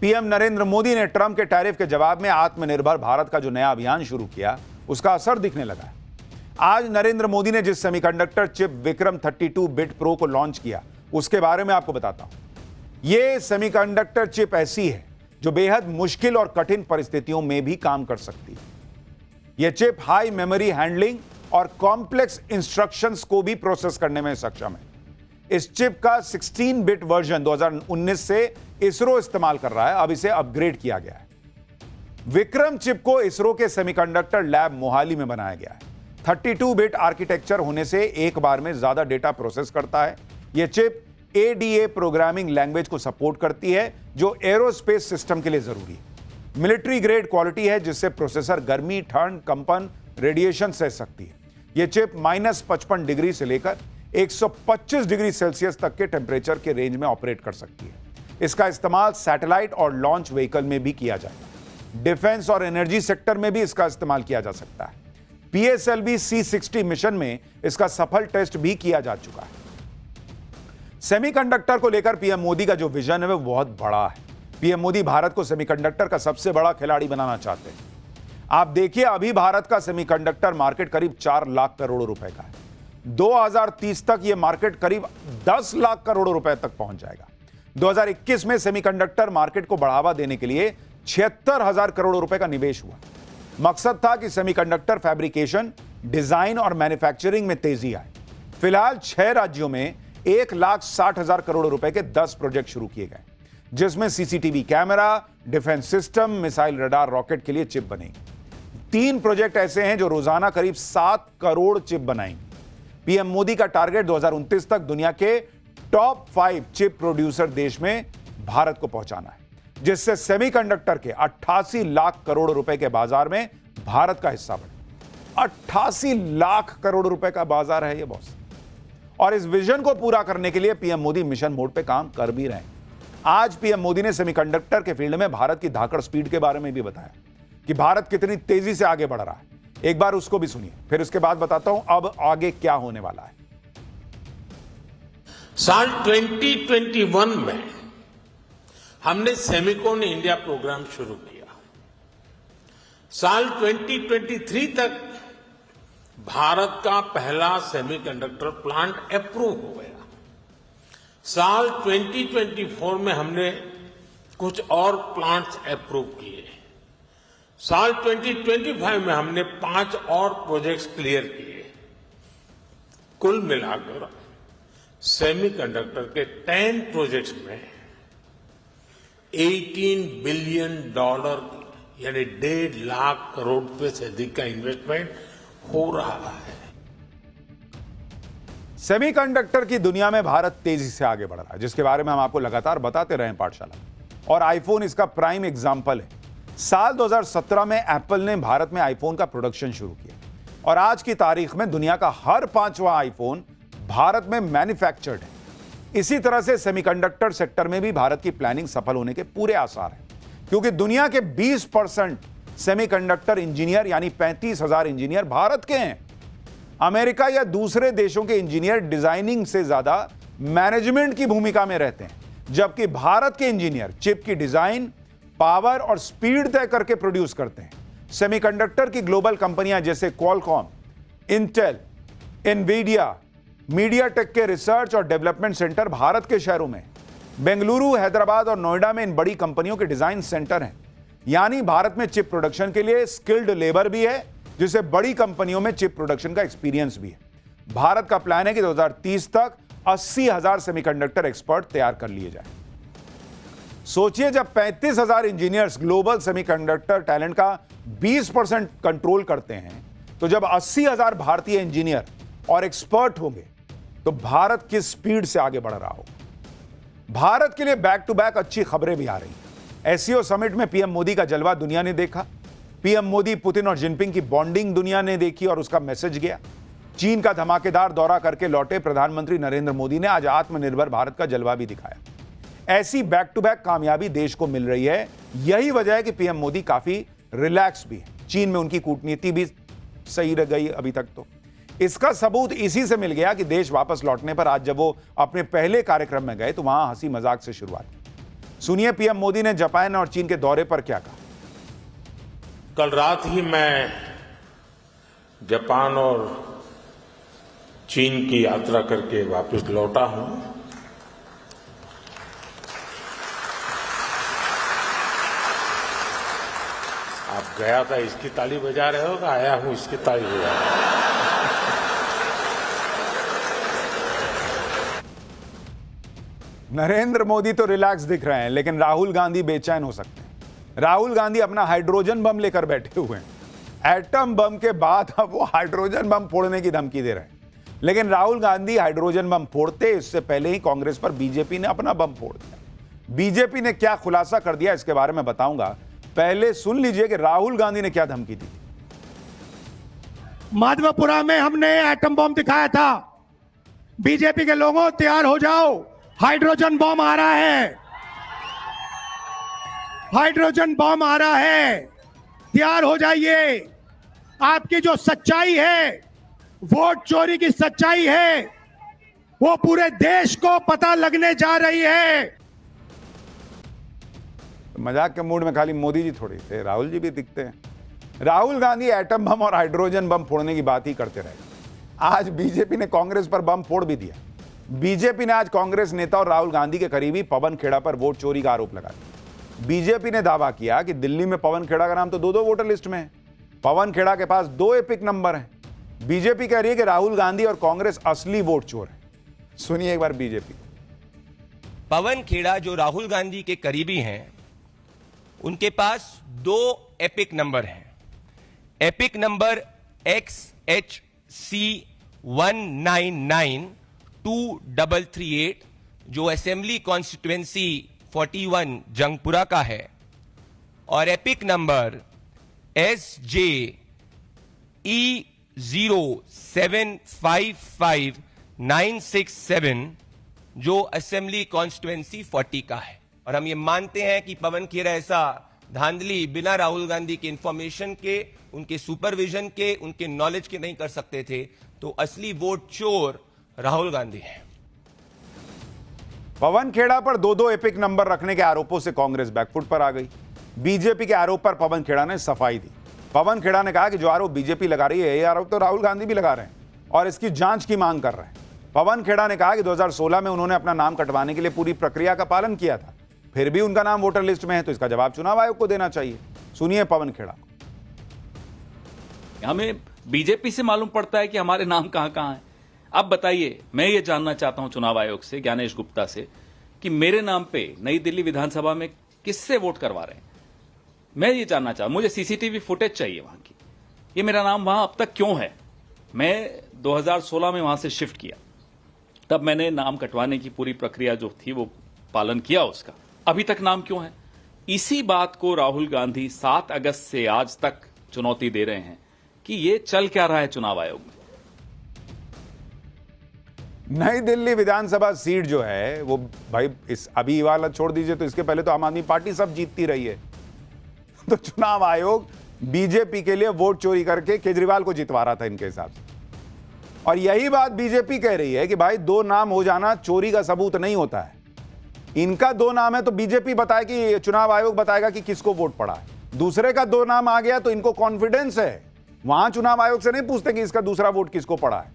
पीएम नरेंद्र मोदी ने ट्रंप के टैरिफ के जवाब में आत्मनिर्भर भारत का जो नया अभियान शुरू किया, उसका असर दिखने लगा है। आज नरेंद्र मोदी ने जिस semiconductor chip Vikram 32 bit pro को लॉन्च किया, उसके बारे में आपको बताता हूं। यह सेमीकंडक्टर चिप ऐसी है जो बेहद मुश्किल और कठिन परिस्थितियों में भी काम कर सकती है। यह चिप हाई मेमोरी हैंडलिंग और कॉम्प्लेक्स इंस्ट्रक्शंस को भी प्रोसेस करने में सक्षम है। इस चिप का 16 बिट वर्जन 2019 से इसरो इस्तेमाल कर रहा है। अब इसे अपग्रेड किया गया है। विक्रम चिप को इसरो के सेमीकंडक्टर लैब मोहाली में बनाया गया है। 32 बिट आर्किटेक्चर होने से एक बार में ज्यादा डेटा प्रोसेस करता है। यह चिप ADA प्रोग्रामिंग लैंग्वेज को सपोर्ट करती है, जो एरोस्पेस सिस्टम के लिए जरूरी है। मिलिट्री ग्रेड क्वालिटी है, जिससे प्रोसेसर गर्मी, ठंड, कंपन, रेडिएशन सह सकती है। यह चिप -55 डिग्री से लेकर 125 डिग्री सेल्सियस तक के टेम्परेचर के रेंज में ऑपरेट कर सकती है। इसका इस्तेमाल सैटेलाइट और लॉन्च व्हीकल में भी किया जाएगा। डिफेंस और एनर्जी सेक्टर में भी इसका इस्तेमाल किया जा सकता है। PSLV C60 मिशन में इसका सफल टेस्ट भी किया जा चुका है। सेमीकंडक्टर को लेकर पीएम मोदी का जो विजन है वह बहुत बड़ा है। पीएम मोदी भारत को सेमीकंडक्टर का सबसे बड़ा खिलाड़ी बनाना चाहते हैं। आप देखिए, अभी भारत का सेमीकंडक्टर मार्केट करीब 4 लाख करोड़ रुपए का है। 2030 तक यह मार्केट करीब 10 लाख करोड़ रुपए तक पहुंच जाएगा। 2021 में सेमीकंडक्टर मार्केट को बढ़ावा देने के लिए 76,000 करोड़ रुपए का निवेश हुआ। मकसद था कि सेमीकंडक्टर फैब्रिकेशन, डिजाइन और मैन्युफैक्चरिंग में तेजी आए। फिलहाल 6 राज्यों में 1,60,000 करोड़ रुपए के 10 प्रोजेक्ट शुरू किए गए, जिसमें CCTV camera, defence system, missile radar, rocket के लिए चिप बनेगी। 3 प्रोजेक्ट ऐसे हैं जो रोजाना करीब 7 करोड़ चिप बनाएंगे। पीएम मोदी का टारगेट 2029 तक दुनिया के टॉप 5 चिप प्रोड्यूसर देश में भारत को पहुंचाना है, जिससे सेमीकंडक्टर के 88 लाख करोड़ रुपए के बाजार में भारत का हिस्सा बढ़े। 88 लाख करोड़ रुपए का बाजार है ये बॉस। और इस विजन को पूरा करने के लिए पीएम मोदी मिशन मोड पे काम कर भी रहे हैं। आज पीएम मोदी ने सेमीकंडक्टर के फील्ड में भारत की धाकड़ स्पीड के बारे में भी बताया कि भारत कितनी तेजी से आगे बढ़ रहा है। एक बार उसको भी सुनिए, फिर उसके बाद बताता हूं अब आगे क्या होने वाला है। साल 2021 में हमने सेमिकॉन इंडिया प्रोग्राम शुरू किया। साल 2023 तक भारत का पहला सेमीकंडक्टर प्लांट अप्रूव हो गया। साल 2024 में हमने कुछ और प्लांट्स अप्रूव किए। साल 2025 में हमने 5 और प्रोजेक्ट्स क्लियर किए। कुल मिलाकर सेमीकंडक्टर के 10 प्रोजेक्ट्स में $18 बिलियन यानी 1.5 लाख करोड़ रुपए से अधिक का इन्वेस्टमेंट हो रहा है। सेमीकंडक्टर की दुनिया में भारत तेजी से आगे बढ़ रहा है, जिसके बारे में हम आपको लगातार बताते रहे हैं पाठशाला। और आईफोन इसका प्राइम एग्जाम्पल है। साल 2017 में एप्पल ने भारत में आईफोन का प्रोडक्शन शुरू किया और आज की तारीख में दुनिया का हर 5वां आईफोन भारत में मैन्युफैक्चर्ड है। इसी तरह से सेमीकंडक्टर सेक्टर में भी भारत की प्लानिंग सफल होने के पूरे आसार हैं, क्योंकि दुनिया के 20% सेमीकंडक्टर इंजीनियर यानी 35,000 इंजीनियर भारत के हैं। अमेरिका या दूसरे देशों के इंजीनियर डिजाइनिंग से ज्यादा मैनेजमेंट की भूमिका में रहते हैं, जबकि भारत के इंजीनियर चिप की डिजाइन, पावर और स्पीड तय करके प्रोड्यूस करते हैं। सेमीकंडक्टर की ग्लोबल कंपनियां जैसे क्वालकॉम, इंटेल, एनवीडिया, मीडियाटेक के रिसर्च और डेवलपमेंट सेंटर भारत के शहरों में, बेंगलुरु, हैदराबाद और नोएडा में इन बड़ी कंपनियों के डिजाइन सेंटर हैं। यानी भारत में चिप प्रोडक्शन के लिए स्किल्ड लेबर भी है, जिससे बड़ी कंपनियों में चिप प्रोडक्शन का एक्सपीरियंस भी है। भारत का प्लान है कि 2030 तक 80,000 सेमीकंडक्टर एक्सपर्ट तैयार कर लिए जाए। सोचिए, जब 35,000 इंजीनियर्स ग्लोबल सेमीकंडक्टर टैलेंट का 20% कंट्रोल करते हैं, तो जब 80,000 भारतीय इंजीनियर और एक्सपर्ट होंगे तो भारत किस स्पीड से आगे बढ़ रहा होगा। भारत के लिए बैक टू बैक अच्छी खबरें भी आ रही हैं। एससीओ समिट में पीएम मोदी का जलवा दुनिया ने देखा। पीएम मोदी, पुतिन और जिनपिंग की बॉन्डिंग दुनिया ने देखी और उसका मैसेज गया। चीन का धमाकेदार दौरा करके लौटे प्रधानमंत्री नरेंद्र मोदी ने आज आत्मनिर्भर भारत का जलवा भी दिखाया। ऐसी बैक टू बैक कामयाबी देश को मिल रही है। यही वजह है कि पीएम मोदी काफी रिलैक्स भी है। चीन में उनकी कूटनीति भी सही रह गई अभी तक। तो इसका सबूत इसी से मिल गया कि देश वापस लौटने पर आज जब वो अपने पहले कार्यक्रम में गए तो वहां हंसी मजाक से शुरुआत की। सुनिए पीएम मोदी ने जापान और चीन के दौरे पर क्या कहा। कल रात ही मैं जापान और चीन की यात्रा करके वापस लौटा हूं। आप गया था इसकी ताली बजा रहे हो, आया हूं इसकी ताली बजा रहे हो। नरेंद्र मोदी तो रिलैक्स दिख रहे हैं, लेकिन राहुल गांधी बेचैन हो सकते हैं। राहुल गांधी अपना हाइड्रोजन बम लेकर बैठे हुए हैं। एटम बम के बाद अब वो हाइड्रोजन बम फोड़ने की धमकी दे रहे हैं। लेकिन राहुल गांधी हाइड्रोजन बम फोड़ते इससे पहले ही कांग्रेस पर बीजेपी ने अपना बम फोड़ दिया। बीजेपी ने क्या खुलासा कर दिया इसके बारे में बताऊंगा, पहले सुन लीजिए कि राहुल गांधी ने क्या धमकी दी। माधवपुरा में हमने एटम बम दिखाया था। बीजेपी के लोगों तैयार हो जाओ, हाइड्रोजन बम आ रहा है, हाइड्रोजन बम आ रहा है, तैयार हो जाइए। आपकी जो सच्चाई है, वोट चोरी की सच्चाई है, वो पूरे देश को पता लगने जा रही है। मजाक के मूड में खाली मोदी जी थोड़ी थे, राहुल जी भी दिखते हैं। राहुल गांधी एटम बम और हाइड्रोजन बम फोड़ने की बात ही करते रहे। आज बीजेपी ने कांग्रेस पर बम फोड़ भी दिया। बीजेपी ने आज कांग्रेस नेता और राहुल गांधी के करीबी पवन खेड़ा पर वोट चोरी का आरोप लगा दिया। बीजेपी ने दावा किया कि दिल्ली में पवन खेड़ा का नाम तो दो वोटर लिस्ट में है। पवन खेड़ा के पास 2 एपिक नंबर हैं। बीजेपी कह रही है कि राहुल गांधी और कांग्रेस असली वोट चोर है। सुनिए एक बार बीजेपी। पवन खेड़ा जो राहुल गांधी के करीबी हैं, उनके पास 2 एपिक नंबर हैं। एपिक नंबर XHC199238 जो असेंबली कॉन्स्टिट्यूएंसी 41 जंगपुरा का है, और एपिक नंबर SJE0755967 जो असेंबली कॉन्स्टिट्यूएंसी 40 का है। और हम ये मानते हैं कि पवन खेड़ा ऐसा धांधली बिना राहुल गांधी के इंफॉर्मेशन के, उनके सुपरविजन के, उनके नॉलेज के नहीं कर सकते थे। तो असली वोट चोर राहुल गांधी है। पवन खेड़ा पर 2 एपिक नंबर रखने के आरोपों से कांग्रेस बैकफुट पर आ गई। बीजेपी के आरोप पर पवन खेड़ा ने सफाई दी। पवन खेड़ा ने कहा कि जो आरोप बीजेपी लगा रही है, ये आरोप तो राहुल गांधी भी लगा रहे हैं और इसकी जांच की मांग कर रहे हैं। पवन खेड़ा ने कहा कि 2016 में उन्होंने अपना नाम कटवाने के लिए पूरी प्रक्रिया का पालन किया था, फिर भी उनका नाम वोटर लिस्ट में है, तो इसका जवाब चुनाव आयोग को देना चाहिए। सुनिए पवन खेड़ा। हमें बीजेपी से मालूम पड़ता है कि हमारे नाम कहां हैं। अब बताइए, मैं ये जानना चाहता हूं चुनाव आयोग से, ज्ञानेश गुप्ता से, कि मेरे नाम पे नई दिल्ली विधानसभा में किससे वोट करवा रहे हैं। मैं ये जानना चाहता हूं, मुझे सीसीटीवी फुटेज चाहिए वहां की। ये मेरा नाम वहां अब तक क्यों है? मैं 2016 में वहां से शिफ्ट किया, तब मैंने नाम कटवाने की पूरी प्रक्रिया जो थी वो पालन किया उसका। अभी तक नाम क्यों है? इसी बात को राहुल गांधी 7 अगस्त से आज तक चुनौती दे रहे हैं कि ये चल क्या रहा है चुनाव आयोग में। नई दिल्ली विधानसभा सीट जो है वो भाई इस अभी वाला छोड़ दीजिए, तो इसके पहले तो आम आदमी पार्टी सब जीतती रही है। तो चुनाव आयोग बीजेपी के लिए वोट चोरी करके केजरीवाल को जितवा रहा था इनके हिसाब से। और यही बात बीजेपी कह रही है कि भाई 2 नाम हो जाना चोरी का सबूत नहीं होता है। इनका 2 नाम है तो बीजेपी बताए कि चुनाव आयोग बताएगा कि किसको वोट पड़ा है। दूसरे का 2 नाम आ गया तो इनको कॉन्फिडेंस है, वहां चुनाव आयोग से नहीं पूछते कि इसका दूसरा वोट किसको पड़ा है।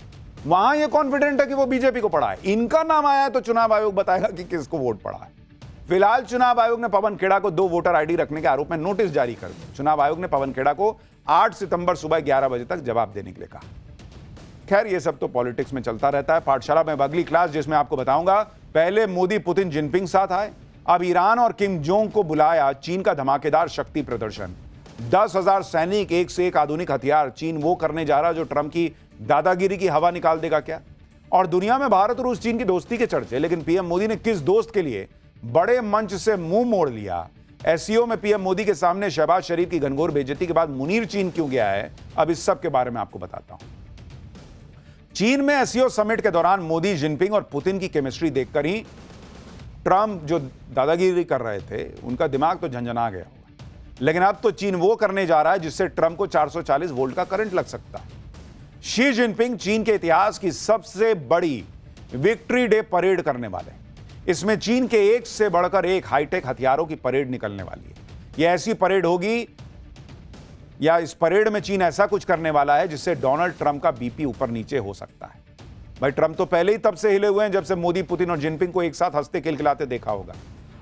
वहां ये कॉन्फिडेंट है कि वो बीजेपी को पड़ा है। इनका नाम आया तो चुनाव आयोग बताएगा कि किसको वोट पड़ा है। फिलहाल चुनाव आयोग ने पवन खेड़ा को 2 वोटर आईडी रखने के आरोप में नोटिस जारी कर दिया। चुनाव आयोग ने पवन खेड़ा को 8 सितंबर सुबह 11 बजे तक जवाब देने के लिए कहा। खैर ये सब तो पॉलिटिक्स में चलता रहता है। पाठशाला में अगली क्लास जिसमें आपको बताऊंगा, पहले मोदी पुतिन जिनपिंग साथ आए, अब ईरान और किम जोंग को बुलाया चीन का धमाकेदार शक्ति प्रदर्शन। 10,000 सैनिक, एक से एक आधुनिक हथियार। चीन वो करने जा रहा जो ट्रंप की दादागिरी की हवा निकाल देगा क्या? और दुनिया में भारत रूस चीन की दोस्ती के चर्चे, लेकिन पीएम मोदी ने किस दोस्त के लिए बड़े मंच से मुंह मोड़ लिया? एससीओ में पीएम मोदी के सामने शहबाज शरीफ की घनघोर बेइज्जती के बाद मुनीर चीन क्यों गया है, अब इस सब के बारे में आपको बताता हूं। चीन में एससीओ समिट के दौरान मोदी, जिनपिंग और पुतिन की केमिस्ट्री देखकर ही ट्रंप जो दादागिरी कर रहे थे उनका दिमाग तो झंझना गया होगा। लेकिन अब तो चीन वो करने जा रहा है जिससे ट्रंप को 440 वोल्ट का करंट लग सकता है। शी जिनपिंग चीन के इतिहास की सबसे बड़ी विक्ट्री डे परेड करने वाले हैं। इसमें चीन के एक से बढ़कर एक हाईटेक हथियारों की परेड निकलने वाली है। यह ऐसी परेड होगी या इस परेड में चीन ऐसा कुछ करने वाला है जिससे डोनाल्ड ट्रंप का बीपी ऊपर नीचे हो सकता है। भाई ट्रंप तो पहले ही तब से हिले हुए हैं जब से मोदी, पुतिन और जिनपिंग को एक साथ हंसते खिलखिलाते देखा होगा।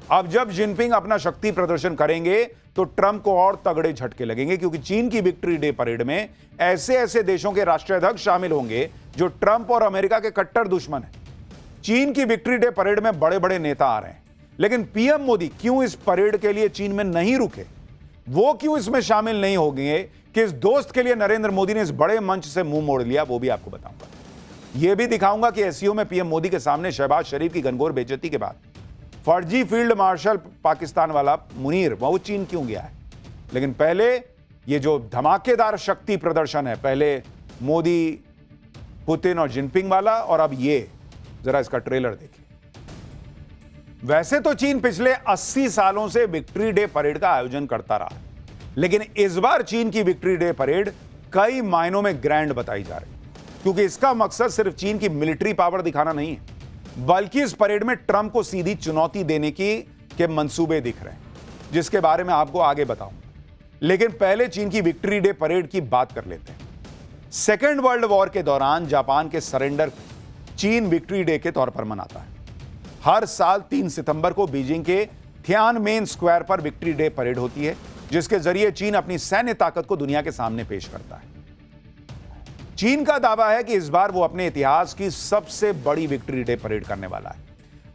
अब जब जिनपिंग अपना शक्ति प्रदर्शन करेंगे तो ट्रंप को और तगड़े झटके लगेंगे, क्योंकि चीन की विक्ट्री डे परेड में ऐसे ऐसे देशों के राष्ट्राध्यक्ष शामिल होंगे जो ट्रंप और अमेरिका के कट्टर दुश्मन हैं। चीन की विक्ट्री डे परेड में बड़े बड़े नेता आ रहे हैं, लेकिन पीएम मोदी क्यों इस परेड के लिए चीन में नहीं रुके, वो क्यों इसमें शामिल नहीं हो गए, किस दोस्त के लिए नरेंद्र मोदी ने इस बड़े मंच से मुंह मोड़ लिया, वो भी आपको बताऊंगा। यह भी दिखाऊंगा कि एससीओ में पीएम मोदी के सामने शहबाज शरीफ की घनघोर बेइज्जती के बाद फर्जी फील्ड मार्शल पाकिस्तान वाला मुनीर वो चीन क्यों गया है। लेकिन पहले ये जो धमाकेदार शक्ति प्रदर्शन है, पहले मोदी, पुतिन और जिनपिंग वाला, और अब ये जरा इसका ट्रेलर देखिए। वैसे तो चीन पिछले 80 सालों से विक्ट्री डे परेड का आयोजन करता रहा, लेकिन इस बार चीन की विक्ट्री डे परेड कई मायनों में ग्रैंड बताई जा रही, क्योंकि इसका मकसद सिर्फ चीन की मिलिट्री पावर दिखाना नहीं है, बल्कि इस परेड में ट्रंप को सीधी चुनौती देने के मंसूबे दिख रहे हैं, जिसके बारे में आपको आगे बताऊंगा। लेकिन पहले चीन की विक्ट्री डे परेड की बात कर लेते हैं। सेकेंड वर्ल्ड वॉर के दौरान जापान के सरेंडर को चीन विक्ट्री डे के तौर पर मनाता है। हर साल 3 सितंबर को बीजिंग के थियानमेन स्क्वायर पर विक्ट्री डे परेड होती है, जिसके जरिए चीन अपनी सैन्य ताकत को दुनिया के सामने पेश करता है। चीन का दावा है कि इस बार वो अपने इतिहास की सबसे बड़ी विक्ट्री डे परेड करने वाला है।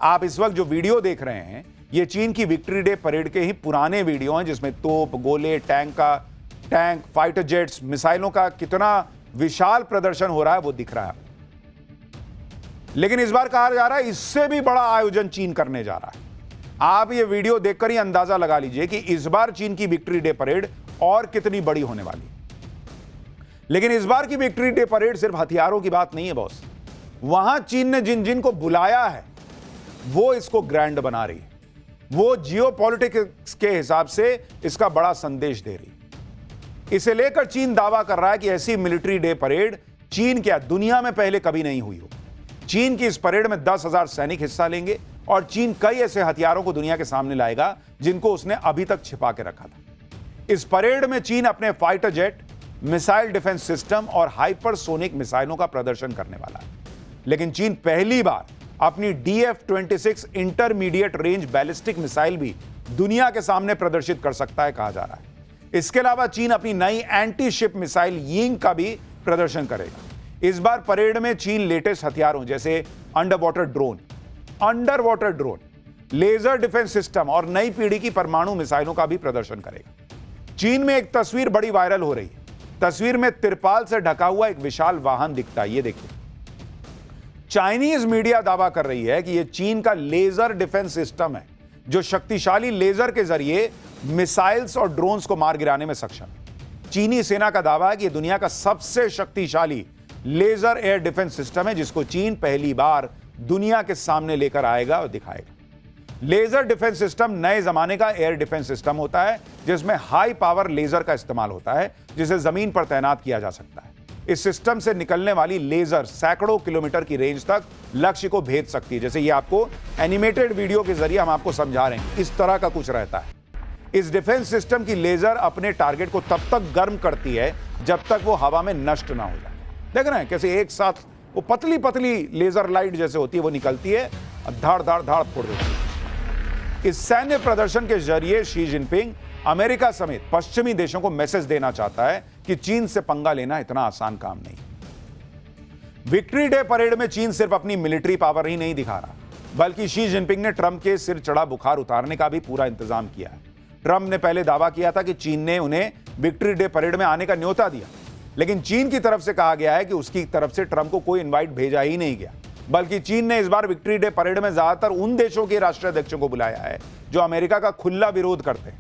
आप इस वक्त जो वीडियो देख रहे हैं, ये चीन की विक्ट्री डे परेड के ही पुराने वीडियो हैं, जिसमें तोप, गोले, टैंक, फाइटर जेट्स, मिसाइलों का कितना विशाल प्रदर्शन हो रहा है वो दिख रहा है। लेकिन इस बार कहा जा रहा है इससे भी बड़ा आयोजन चीन करने जा रहा है। आप ये वीडियो देखकर ही अंदाजा लगा लीजिए कि इस बार चीन की विक्ट्री डे परेड और कितनी बड़ी होने वाली है। लेकिन इस बार की विक्ट्री डे परेड सिर्फ हथियारों की बात नहीं है बॉस। वहां चीन ने जिन जिन को बुलाया है वो इसको ग्रैंड बना रही है, वो जियोपॉलिटिक्स के हिसाब से इसका बड़ा संदेश दे रही है। इसे लेकर चीन दावा कर रहा है कि ऐसी मिलिट्री डे परेड चीन क्या दुनिया में पहले कभी नहीं हुई हो। चीन की इस परेड में 10,000 सैनिक हिस्सा लेंगे और चीन कई ऐसे हथियारों को दुनिया के सामने लाएगा जिनको उसने अभी तक छिपा के रखा था। इस परेड में चीन अपने fighter jet, missile defence system और हाइपरसोनिक मिसाइलों का प्रदर्शन करने वाला है। लेकिन चीन पहली बार अपनी DF-26 intermediate range ballistic missile भी दुनिया के सामने प्रदर्शित कर सकता है, कहा जा रहा है। इसके अलावा चीन अपनी नई एंटी शिप मिसाइल यिंग का भी प्रदर्शन करेगा। इस बार परेड में चीन लेटेस्ट हथियारों जैसे under water drone, laser defence system और नई पीढ़ी की परमाणु मिसाइलों का भी प्रदर्शन करेगा। चीन में एक तस्वीर बड़ी वायरल हो रही है। तस्वीर में तिरपाल से ढका हुआ एक विशाल वाहन दिखता है, ये देखिए। चाइनीज मीडिया दावा कर रही है कि यह चीन का लेजर डिफेंस सिस्टम है, जो शक्तिशाली लेजर के जरिए मिसाइल्स और ड्रोन्स को मार गिराने में सक्षम है। चीनी सेना का दावा है कि यह दुनिया का सबसे शक्तिशाली लेजर एयर डिफेंस सिस्टम है, जिसको चीन पहली बार दुनिया के सामने लेकर आएगा और दिखाएगा। लेजर डिफेंस सिस्टम नए जमाने का एयर डिफेंस सिस्टम होता है, जिसमें हाई पावर लेजर का इस्तेमाल होता है, जिसे जमीन पर तैनात किया जा सकता है। इस सिस्टम से निकलने वाली लेजर सैकड़ों किलोमीटर की रेंज तक लक्ष्य को भेद सकती है। जैसे ये आपको एनिमेटेड वीडियो के जरिए हम आपको समझा रहे हैं, इस तरह का कुछ रहता है। इस डिफेंस सिस्टम की लेजर अपने टारगेट को तब तक गर्म करती है जब तक वो हवा में नष्ट ना हो जाए। देख रहे हैं कैसे एक साथ वो पतली पतली लेजर लाइट जैसे होती है वो निकलती है, धाड़ धाड़ धाड़ फोड़ देती है। इस सैन्य प्रदर्शन के जरिए शी जिनपिंग अमेरिका समेत पश्चिमी देशों को मैसेज देना चाहता है कि चीन से पंगा लेना इतना आसान काम नहीं। विक्ट्री डे परेड में चीन सिर्फ अपनी मिलिट्री पावर ही नहीं दिखा रहा, बल्कि शी जिनपिंग ने ट्रंप के सिर चढ़ा बुखार उतारने का भी पूरा इंतजाम किया है। ट्रंप ने पहले दावा किया था कि चीन ने उन्हें विक्ट्री डे परेड में आने का न्योता दिया, लेकिन चीन की तरफ से कहा गया है कि उसकी तरफ से ट्रंप को कोई इनवाइट भेजा ही नहीं गया, बल्कि चीन ने इस बार विक्ट्री डे परेड में ज्यादातर उन देशों के राष्ट्राध्यक्षों को बुलाया है जो अमेरिका का खुला विरोध करते हैं।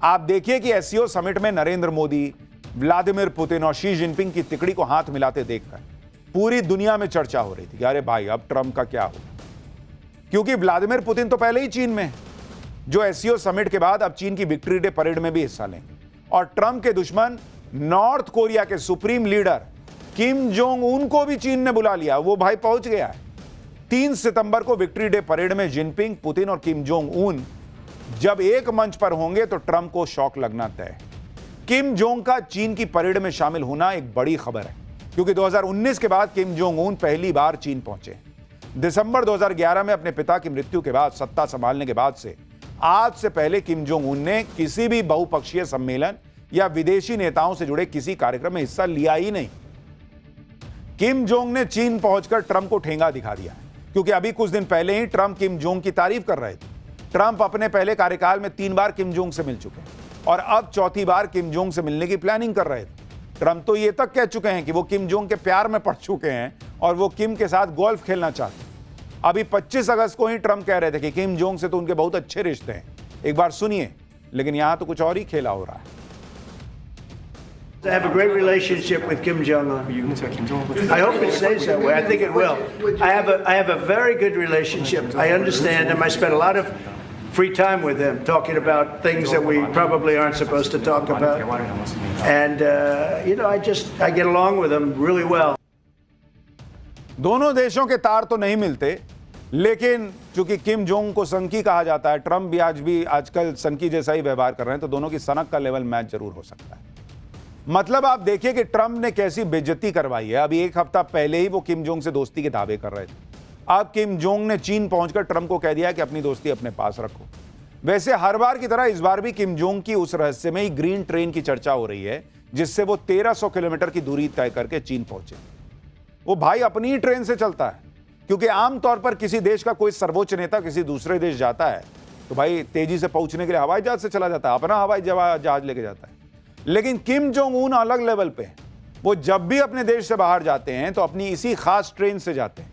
आप देखिए कि एससीओ समिट में नरेंद्र मोदी, व्लादिमीर पुतिन और शी जिनपिंग की तिकड़ी को हाथ मिलाते देखकर पूरी दुनिया में चर्चा हो रही थी कि अरे भाई अब ट्रंप का क्या होगा, क्योंकि व्लादिमीर पुतिन तो पहले ही चीन में है, जो एससीओ समिट के बाद अब चीन की विक्ट्री डे परेड में भी हिस्सा लेंगे। और ट्रंप के दुश्मन नॉर्थ कोरिया के supreme leader Kim Jong Un को भी चीन ने बुला लिया, वो भाई पहुंच गया है। 3 सितंबर को विक्ट्री डे परेड में जिनपिंग, पुतिन और किम जोंग उन जब एक मंच पर होंगे तो ट्रंप को शॉक लगना तय है। किम जोंग का चीन की परेड में शामिल होना एक बड़ी खबर है, क्योंकि 2019 के बाद किम जोंग उन पहली बार चीन पहुंचे। दिसंबर 2011 में अपने पिता की मृत्यु के बाद सत्ता संभालने के बाद से आज से पहले किम जोंग उन ने किसी भी बहुपक्षीय सम्मेलन या विदेशी नेताओं से जुड़े किसी कार्यक्रम में हिस्सा लिया ही नहीं। किम जोंग ने चीन पहुंचकर ट्रंप को ठेंगा दिखा दिया, क्योंकि अभी कुछ दिन पहले ही ट्रंप किम जोंग की तारीफ कर रहे थे। ट्रंप अपने पहले कार्यकाल में 3 बार किम जोंग से मिल चुके हैं और अब चौथी बार किम जोंग से मिलने की प्लानिंग कर रहे थे। ट्रंप तो ये तक कह चुके हैं कि वो किम जोंग के प्यार में पड़ चुके हैं और वो किम के साथ गोल्फ खेलना चाहते हैं। अभी 25 अगस्त को ही ट्रंप कह रहे थे कि किम जोंग से तो उनके बहुत अच्छे रिश्ते हैं। एक बार सुनिए, लेकिन यहां तो कुछ और ही खेला हो रहा है। I have a great relationship with Kim Jong-un. I hope it stays that way. I think it will. I have a very good relationship. I understand him. I spent a lot of free time with him talking about things that we probably aren't supposed to talk about. And I get along with him really well. दोनों देशों के तार तो नहीं मिलते, लेकिन चूंकि Kim Jong को सनकी कहा जाता है, ट्रंप भी आजकल सनकी जैसा ही व्यवहार कर रहे हैं, तो दोनों की सनक का लेवल मैच जरूर हो सकता है। मतलब आप देखिए कि ट्रंप ने कैसी बेइज्जती करवाई है। अभी 1 हफ्ता पहले ही वो किम जोंग से दोस्ती के दावे कर रहे थे। अब किम जोंग ने चीन पहुंचकर ट्रंप को कह दिया कि अपनी दोस्ती अपने पास रखो। वैसे हर बार की तरह इस बार भी किम जोंग की उस रहस्यमयी ग्रीन ट्रेन की चर्चा हो रही है, जिससे वो 1300 किलोमीटर की दूरी तय करके चीन पहुंचे। वो भाई अपनी ही ट्रेन से चलता है, क्योंकि आमतौर पर किसी देश का कोई सर्वोच्च नेता किसी दूसरे देश जाता है तो भाई तेजी से पहुंचने के लिए हवाई जहाज से चला जाता है, अपना हवाई जहाज लेके जाता है। लेकिन किम जोंग उन अलग लेवल पे, वो जब भी अपने देश से बाहर जाते हैं तो अपनी इसी खास ट्रेन से जाते हैं।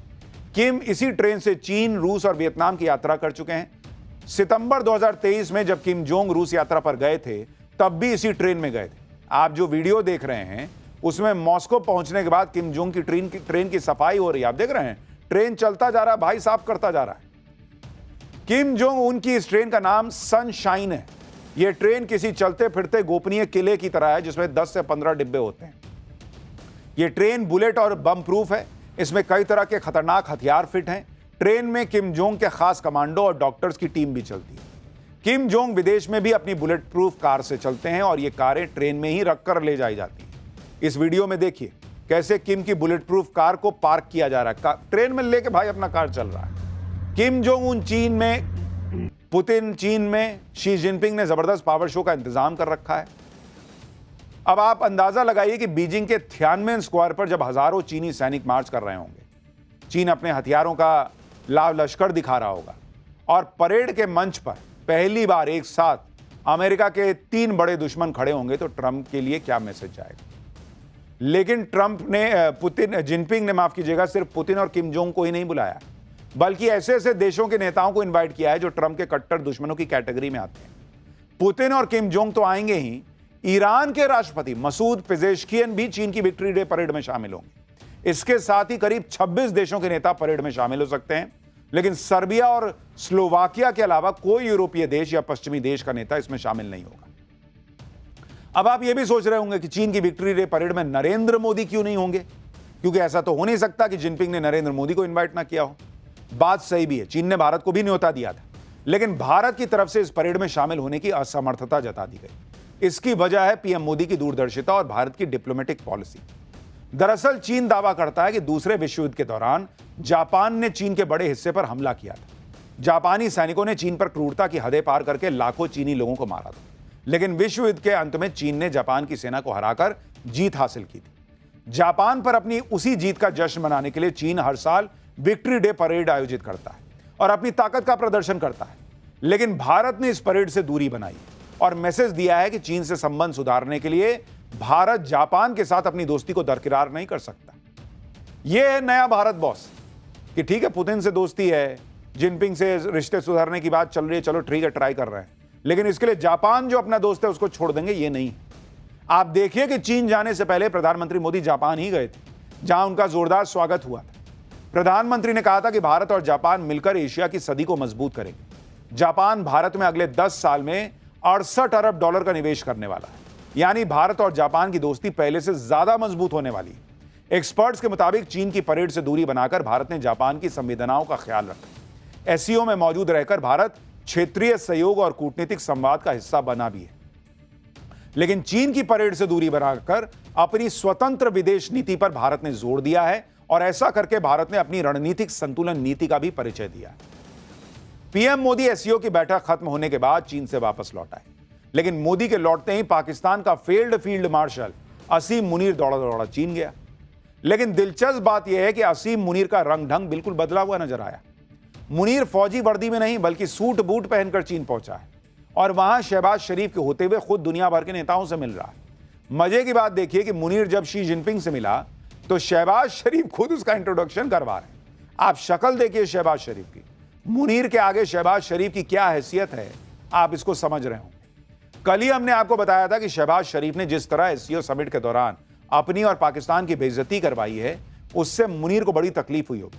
किम इसी ट्रेन से चीन, रूस और वियतनाम की यात्रा कर चुके हैं। सितंबर 2023 में जब किम जोंग रूस यात्रा पर गए थे, तब भी इसी ट्रेन में गए थे। आप जो वीडियो देख रहे हैं उसमें मॉस्को पहुंचने के बाद किम जोंग की ट्रेन की सफाई हो रही है। आप देख रहे हैं, ट्रेन चलता जा रहा है, भाई साफ करता जा रहा है। किम जोंग उनकी इस ट्रेन का नाम सनशाइन है। यह ट्रेन किसी चलते फिरते गोपनीय किले की तरह है, जिसमें 10 से 15 डिब्बे होते हैं। यह ट्रेन बुलेट और बम प्रूफ है। इसमें कई तरह के खतरनाक हथियार फिट हैं। ट्रेन में किम जोंग के खास कमांडो और डॉक्टर्स की टीम भी चलती है। किम जोंग विदेश में भी अपनी बुलेट प्रूफ कार से चलते हैं और ये कारें ट्रेन में ही रखकर ले जाई जाती हैं। इस वीडियो में देखिए कैसे किम की बुलेट प्रूफ कार को पार्क किया जा रहा है। ट्रेन में लेके भाई अपना कार चल रहा है। किम जोंग उन चीन में, पुतिन चीन में, शी जिनपिंग ने जबरदस्त पावर शो का इंतजाम कर रखा है। अब आप अंदाजा लगाइए कि बीजिंग के थियानमेन स्क्वायर पर जब हजारों चीनी सैनिक मार्च कर रहे होंगे, चीन अपने हथियारों का लाव लश्कर दिखा रहा होगा और परेड के मंच पर पहली बार एक साथ अमेरिका के 3 बड़े दुश्मन खड़े होंगे, तो ट्रंप के लिए क्या मैसेज जाएगा। लेकिन जिनपिंग ने माफ कीजिएगा, सिर्फ पुतिन और किम जोंग को ही नहीं बुलाया, बल्कि ऐसे ऐसे देशों के नेताओं को इनवाइट किया है जो ट्रंप के कट्टर दुश्मनों की कैटेगरी में आते हैं। पुतिन और किम जोंग तो आएंगे ही, ईरान के राष्ट्रपति मसूद पेजेश्कियन भी चीन की विक्ट्री डे परेड में शामिल होंगे। इसके साथ ही करीब 26 देशों के नेता परेड में शामिल हो सकते हैं, लेकिन सर्बिया और स्लोवाकिया के अलावा कोई यूरोपीय देश या पश्चिमी देश का नेता इसमें शामिल नहीं होगा। अब आप ये भी सोच रहे होंगे कि चीन की विक्ट्री डे परेड में नरेंद्र मोदी क्यों नहीं होंगे, क्योंकि ऐसा तो हो नहीं सकता कि जिनपिंग ने नरेंद्र मोदी को इन्वाइट ना किया हो। बात सही भी है, चीन ने भारत को भी न्योता दिया था, लेकिन भारत की तरफ से इस परेड में शामिल होने की असमर्थता जता दी गई। इसकी वजह है पीएम मोदी की दूरदर्शिता और भारत की डिप्लोमेटिक पॉलिसी। दरअसल चीन दावा करता है कि दूसरे विश्व युद्ध के दौरान जापान ने चीन के बड़े हिस्से पर हमला किया था। जापानी सैनिकों ने चीन पर क्रूरता की हदें पार करके लाखों चीनी लोगों को मारा था, लेकिन विश्व युद्ध के अंत में चीन ने जापान की सेना को हराकर जीत हासिल की थी। जापान पर अपनी उसी जीत का जश्न मनाने के लिए चीन हर साल विक्ट्री डे परेड आयोजित करता है और अपनी ताकत का प्रदर्शन करता है। लेकिन भारत ने इस परेड से दूरी बनाई और मैसेज दिया है कि चीन से संबंध सुधारने के लिए भारत जापान के साथ अपनी दोस्ती को दरकिरार नहीं कर सकता। यह है नया भारत बॉस कि ठीक है, पुतिन से दोस्ती है, जिनपिंग से रिश्ते सुधारने की बात चल रही है, चलो ठीक है, ट्राई कर रहे हैं, लेकिन इसके लिए जापान जो अपना दोस्त है उसको छोड़ देंगे, ये नहीं। आप देखिए कि चीन जाने से पहले प्रधानमंत्री मोदी जापान ही गए थे, जहां उनका जोरदार स्वागत हुआ था। प्रधानमंत्री ने कहा था कि भारत और जापान मिलकर एशिया की सदी को मजबूत करेंगे। जापान भारत में अगले 10 साल में 68 अरब डॉलर का निवेश करने वाला है, यानी भारत और जापान की दोस्ती पहले से ज्यादा मजबूत होने वाली है। एक्सपर्ट्स के मुताबिक चीन की परेड से दूरी बनाकर भारत ने जापान की संवेदनाओं का ख्याल रखा। एससीओ में मौजूद रहकर भारत क्षेत्रीय सहयोग और कूटनीतिक संवाद का हिस्सा बना भी है, लेकिन चीन की परेड से दूरी बनाकर अपनी स्वतंत्र विदेश नीति पर भारत ने जोर दिया है और ऐसा करके भारत ने अपनी रणनीतिक संतुलन नीति का भी परिचय दिया है। पीएम मोदी एससीओ की बैठक खत्म होने के बाद चीन से वापस लौट आए, लेकिन मोदी के लौटते ही पाकिस्तान का फेल्ड फील्ड मार्शल असीम मुनीर दौड़ा दौड़ा चीन गया। लेकिन दिलचस्प बात यह है कि असीम मुनीर का रंग ढंग बिल्कुल बदला हुआ नजर आया। मुनीर फौजी वर्दी में नहीं बल्कि सूट बूट पहनकर चीन पहुंचा है और वहां शहबाज शरीफ के होते हुए खुद दुनिया भर के नेताओं से मिल रहा है। मजे की बात देखिए कि मुनीर जब शी जिनपिंग से मिला तो शहबाज शरीफ खुद उसका इंट्रोडक्शन करवा रहे हैं। आप शक्ल देखिए शहबाज शरीफ की, मुनीर के आगे शहबाज शरीफ की क्या हैसियत है, आप इसको समझ रहे होंगे। कल ही हमने आपको बताया था कि शहबाज शरीफ ने जिस तरह एससीओ समिट के दौरान अपनी और पाकिस्तान की बेइज्जती करवाई है, उससे मुनीर को बड़ी तकलीफ हुई होगी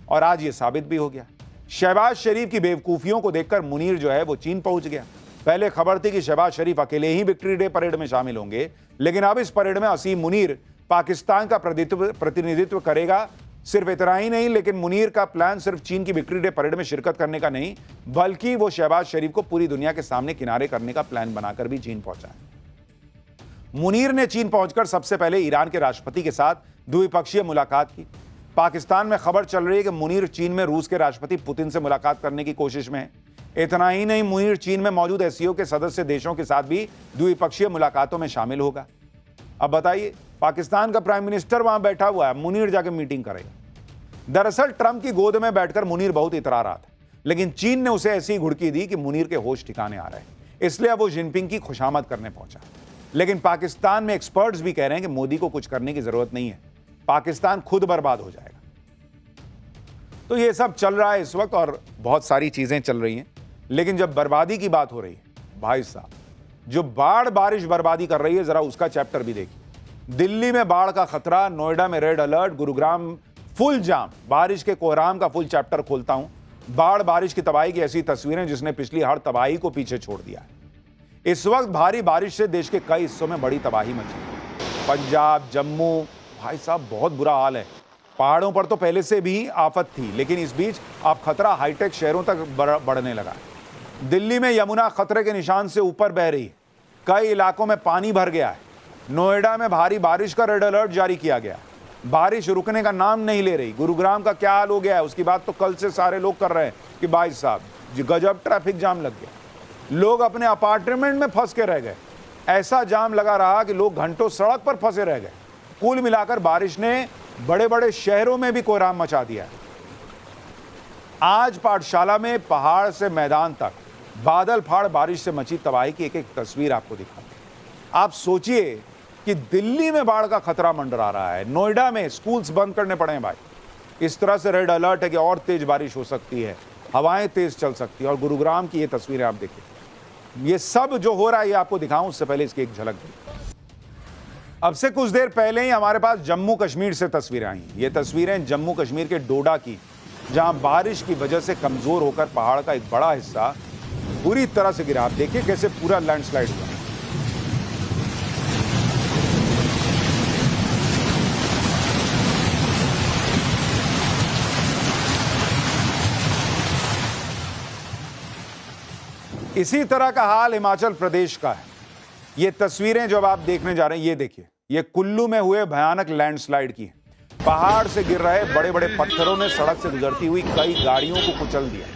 और आज ये साबित भी हो गया। शहबाज शरीफ की बेवकूफियों को देखकर मुनीर जो है वो चीन पहुंच गया। पहले खबर थी कि शहबाज शरीफ अकेले ही विक्ट्री डे परेड में शामिल होंगे, लेकिन अब इस परेड में असीम मुनीर पाकिस्तान का प्रतिनिधित्व करेगा। सिर्फ इतना ही नहीं, लेकिन मुनीर का प्लान सिर्फ चीन की विक्ट्री डे परेड में शिरकत करने का नहीं, बल्कि वो शहबाज शरीफ को पूरी दुनिया के सामने किनारे करने का प्लान बनाकर भी चीन पहुंचा है। मुनीर ने चीन पहुंचकर सबसे पहले ईरान के राष्ट्रपति के साथ द्विपक्षीय मुलाकात की। पाकिस्तान में खबर चल रही है कि मुनीर चीन में रूस के राष्ट्रपति पुतिन से मुलाकात करने की कोशिश में है। इतना ही नहीं, मुनीर चीन में मौजूद एससीओ के सदस्य देशों के साथ भी द्विपक्षीय मुलाकातों में शामिल होगा। अब बताइए, पाकिस्तान का प्राइम मिनिस्टर वहां बैठा हुआ है, मुनीर जाकर मीटिंग करेगा। दरअसल ट्रंप की गोद में बैठकर मुनीर बहुत इतरा रहा था, लेकिन चीन ने उसे ऐसी घुड़की दी कि मुनीर के होश ठिकाने आ रहे, इसलिए अब वो जिनपिंग की खुशामद करने पहुंचा। लेकिन पाकिस्तान में एक्सपर्ट्स भी कह रहे हैं कि मोदी को कुछ करने की जरूरत नहीं है, पाकिस्तान खुद बर्बाद हो जाएगा। तो ये सब चल रहा है इस वक्त और बहुत सारी चीजें चल रही हैं, लेकिन जब बर्बादी की बात हो रही है, भाई साहब, जो बाढ़ बारिश बर्बादी कर रही है, जरा उसका चैप्टर भी देखिए। दिल्ली में बाढ़ का खतरा, नोएडा में रेड अलर्ट, गुरुग्राम फुल जाम, बारिश के कोहराम का फुल चैप्टर खोलता हूं। बाढ़ बारिश की तबाही की ऐसी तस्वीरें जिसने पिछली हर तबाही को पीछे छोड़ दिया है। इस वक्त भारी बारिश से देश के कई हिस्सों में बड़ी तबाही मची है। पंजाब, जम्मू, भाई साहब बहुत बुरा हाल है। पहाड़ों पर तो पहले से भी आफत थी, लेकिन इस बीच अब खतरा हाईटेक शहरों तक बढ़ने लगा है। दिल्ली में यमुना खतरे के निशान से ऊपर बह रही है, कई इलाकों में पानी भर गया है। नोएडा में भारी बारिश का रेड अलर्ट जारी किया गया, बारिश रुकने का नाम नहीं ले रही। गुरुग्राम का क्या हाल हो गया है, उसकी बात तो कल से सारे लोग कर रहे हैं कि भाई साहब गजब ट्रैफिक जाम लग गया, लोग अपने अपार्टमेंट में फंस के रह गए। ऐसा जाम लगा रहा कि लोग घंटों सड़क पर फंसे रह गए। कुल मिलाकर बारिश ने बड़े बड़े शहरों में भी कोहराम मचा दिया है। आज पाठशाला में पहाड़ से मैदान तक बादल फाड़ बारिश से मची तबाही की एक एक तस्वीर आपको दिखाऊं। आप सोचिए कि दिल्ली में बाढ़ का खतरा मंडरा रहा है, नोएडा में स्कूल्स बंद करने पड़े हैं भाई। इस तरह से रेड अलर्ट है कि और तेज बारिश हो सकती है, हवाएं तेज चल सकती है। और गुरुग्राम की ये तस्वीरें आप देखिए। ये सब जो हो रहा है ये आपको दिखाऊं, उससे पहले इसकी एक झलक देखिए। अब से कुछ देर पहले ही हमारे पास जम्मू कश्मीर से तस्वीरें आई। ये तस्वीरें जम्मू कश्मीर के डोडा की, जहां बारिश की वजह से कमजोर होकर पहाड़ का एक बड़ा हिस्सा पूरी तरह से गिरा। आप देखिए कैसे पूरा लैंडस्लाइड हुआ। इसी तरह का हाल हिमाचल प्रदेश का है। ये तस्वीरें जो आप देखने जा रहे हैं, ये देखिए, ये कुल्लू में हुए भयानक लैंडस्लाइड की। पहाड़ से गिर रहे बड़े बड़े पत्थरों ने सड़क से गुजरती हुई कई गाड़ियों को कुचल दिया।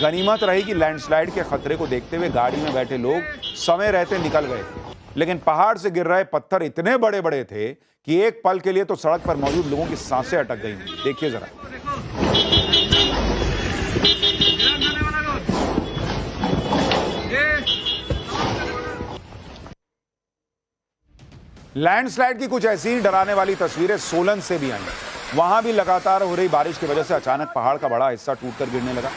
गनीमत रही कि लैंडस्लाइड के खतरे को देखते हुए गाड़ी में बैठे लोग समय रहते निकल गए थे, लेकिन पहाड़ से गिर रहे पत्थर इतने बड़े बड़े थे कि एक पल के लिए तो सड़क पर मौजूद लोगों की सांसें अटक गई। देखिए जरा, लैंडस्लाइड की कुछ ऐसी ही डराने वाली तस्वीरें सोलन से भी आई। वहां भी लगातार हो रही बारिश की वजह से अचानक पहाड़ का बड़ा हिस्सा टूटकर गिरने लगा।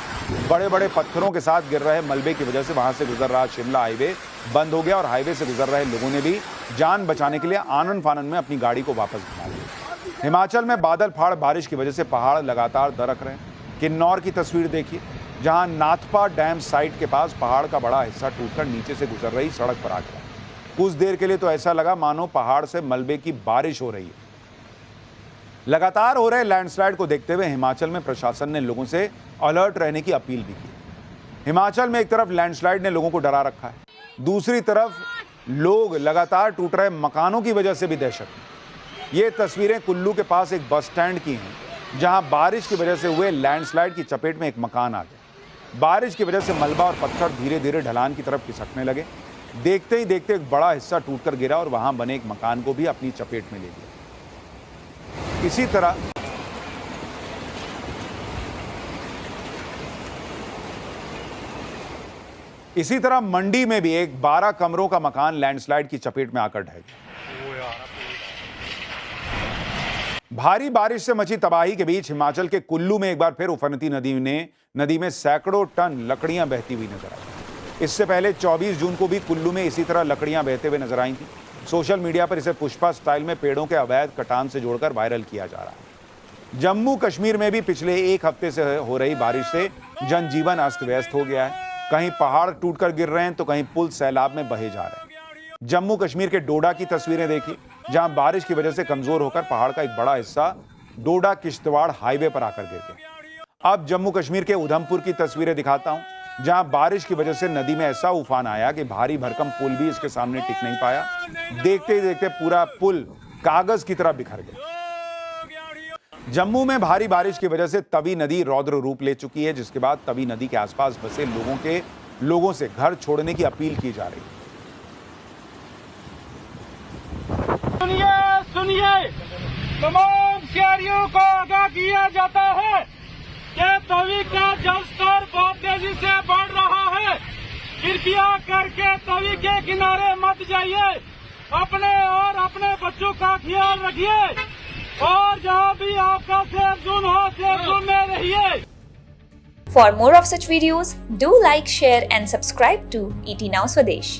बड़े बड़े पत्थरों के साथ गिर रहे मलबे की वजह से वहां से गुजर रहा शिमला हाईवे बंद हो गया और हाईवे से गुजर रहे लोगों ने भी जान बचाने के लिए आनन फानन में अपनी गाड़ी को वापस घुमा लिया। हिमाचल में बादल फाड़ बारिश की वजह से पहाड़ लगातार दरक रहे हैं। किन्नौर की तस्वीर देखिए, जहां नाथपा डैम साइट के पास पहाड़ का बड़ा हिस्सा टूटकर नीचे से गुजर रही सड़क पर आ गया। कुछ देर के लिए तो ऐसा लगा मानो पहाड़ से मलबे की बारिश हो रही है। लगातार हो रहे लैंडस्लाइड को देखते हुए हिमाचल में प्रशासन ने लोगों से अलर्ट रहने की अपील भी की। हिमाचल में एक तरफ लैंडस्लाइड ने लोगों को डरा रखा है, दूसरी तरफ लोग लगातार टूट रहे मकानों की वजह से भी दहशत में। ये तस्वीरें कुल्लू के पास एक बस स्टैंड की हैं, जहां बारिश की वजह से हुए लैंडस्लाइड की चपेट में एक मकान आ गया। बारिश की वजह से मलबा और पत्थर धीरे धीरे ढलान की तरफ खिसकने लगे। देखते ही देखते एक बड़ा हिस्सा टूटकर गिरा और वहां बने एक मकान को भी अपनी चपेट में ले लिया। इसी तरह मंडी में भी एक 12 कमरों का मकान लैंडस्लाइड की चपेट में आकर ढह गया। भारी बारिश से मची तबाही के बीच हिमाचल के कुल्लू में एक बार फिर उफनती नदी में सैकड़ों टन लकड़ियां बहती हुई नजर आई। इससे पहले 24 जून को भी कुल्लू में इसी तरह लकड़ियां बहते हुए नजर आई थी। सोशल मीडिया पर इसे पुष्पा स्टाइल में पेड़ों के अवैध कटान से जोड़कर वायरल किया जा रहा है। जम्मू कश्मीर में भी पिछले एक हफ्ते से हो रही बारिश से जनजीवन अस्त व्यस्त हो गया है। कहीं पहाड़ टूटकर गिर रहे हैं तो कहीं पुल सैलाब में बहे जा रहे हैं। जम्मू कश्मीर के डोडा की तस्वीरें देखिए, जहां बारिश की वजह से कमजोर होकर पहाड़ का एक बड़ा हिस्सा डोडा किश्तवाड़ हाईवे पर आकर गिर गया। अब जम्मू कश्मीर के उधमपुर की तस्वीरें दिखाता हूं, जहां बारिश की वजह से नदी में ऐसा उफान आया कि भारी भरकम पुल भी इसके सामने टिक नहीं पाया। देखते ही देखते पूरा पुल कागज की तरह बिखर गया। जम्मू में भारी बारिश की वजह से तवी नदी रौद्र रूप ले चुकी है, जिसके बाद तवी नदी के आसपास बसे लोगों से घर छोड़ने की अपील की जा रही है। सुनिए, तमाम शहरियों को आगाह किया जाता है कि तवी का जलस्तर बहुत तेजी से बढ़ रहा है। कृपया करके तवी के किनारे मत जाइए। अपने और अपने बच्चों का ख्याल रखिए और जहाँ भी आपका सेफ जोन हो, सेफ जोन में रहिए। For more of such videos, do like, share and subscribe to ET Now Swadesh.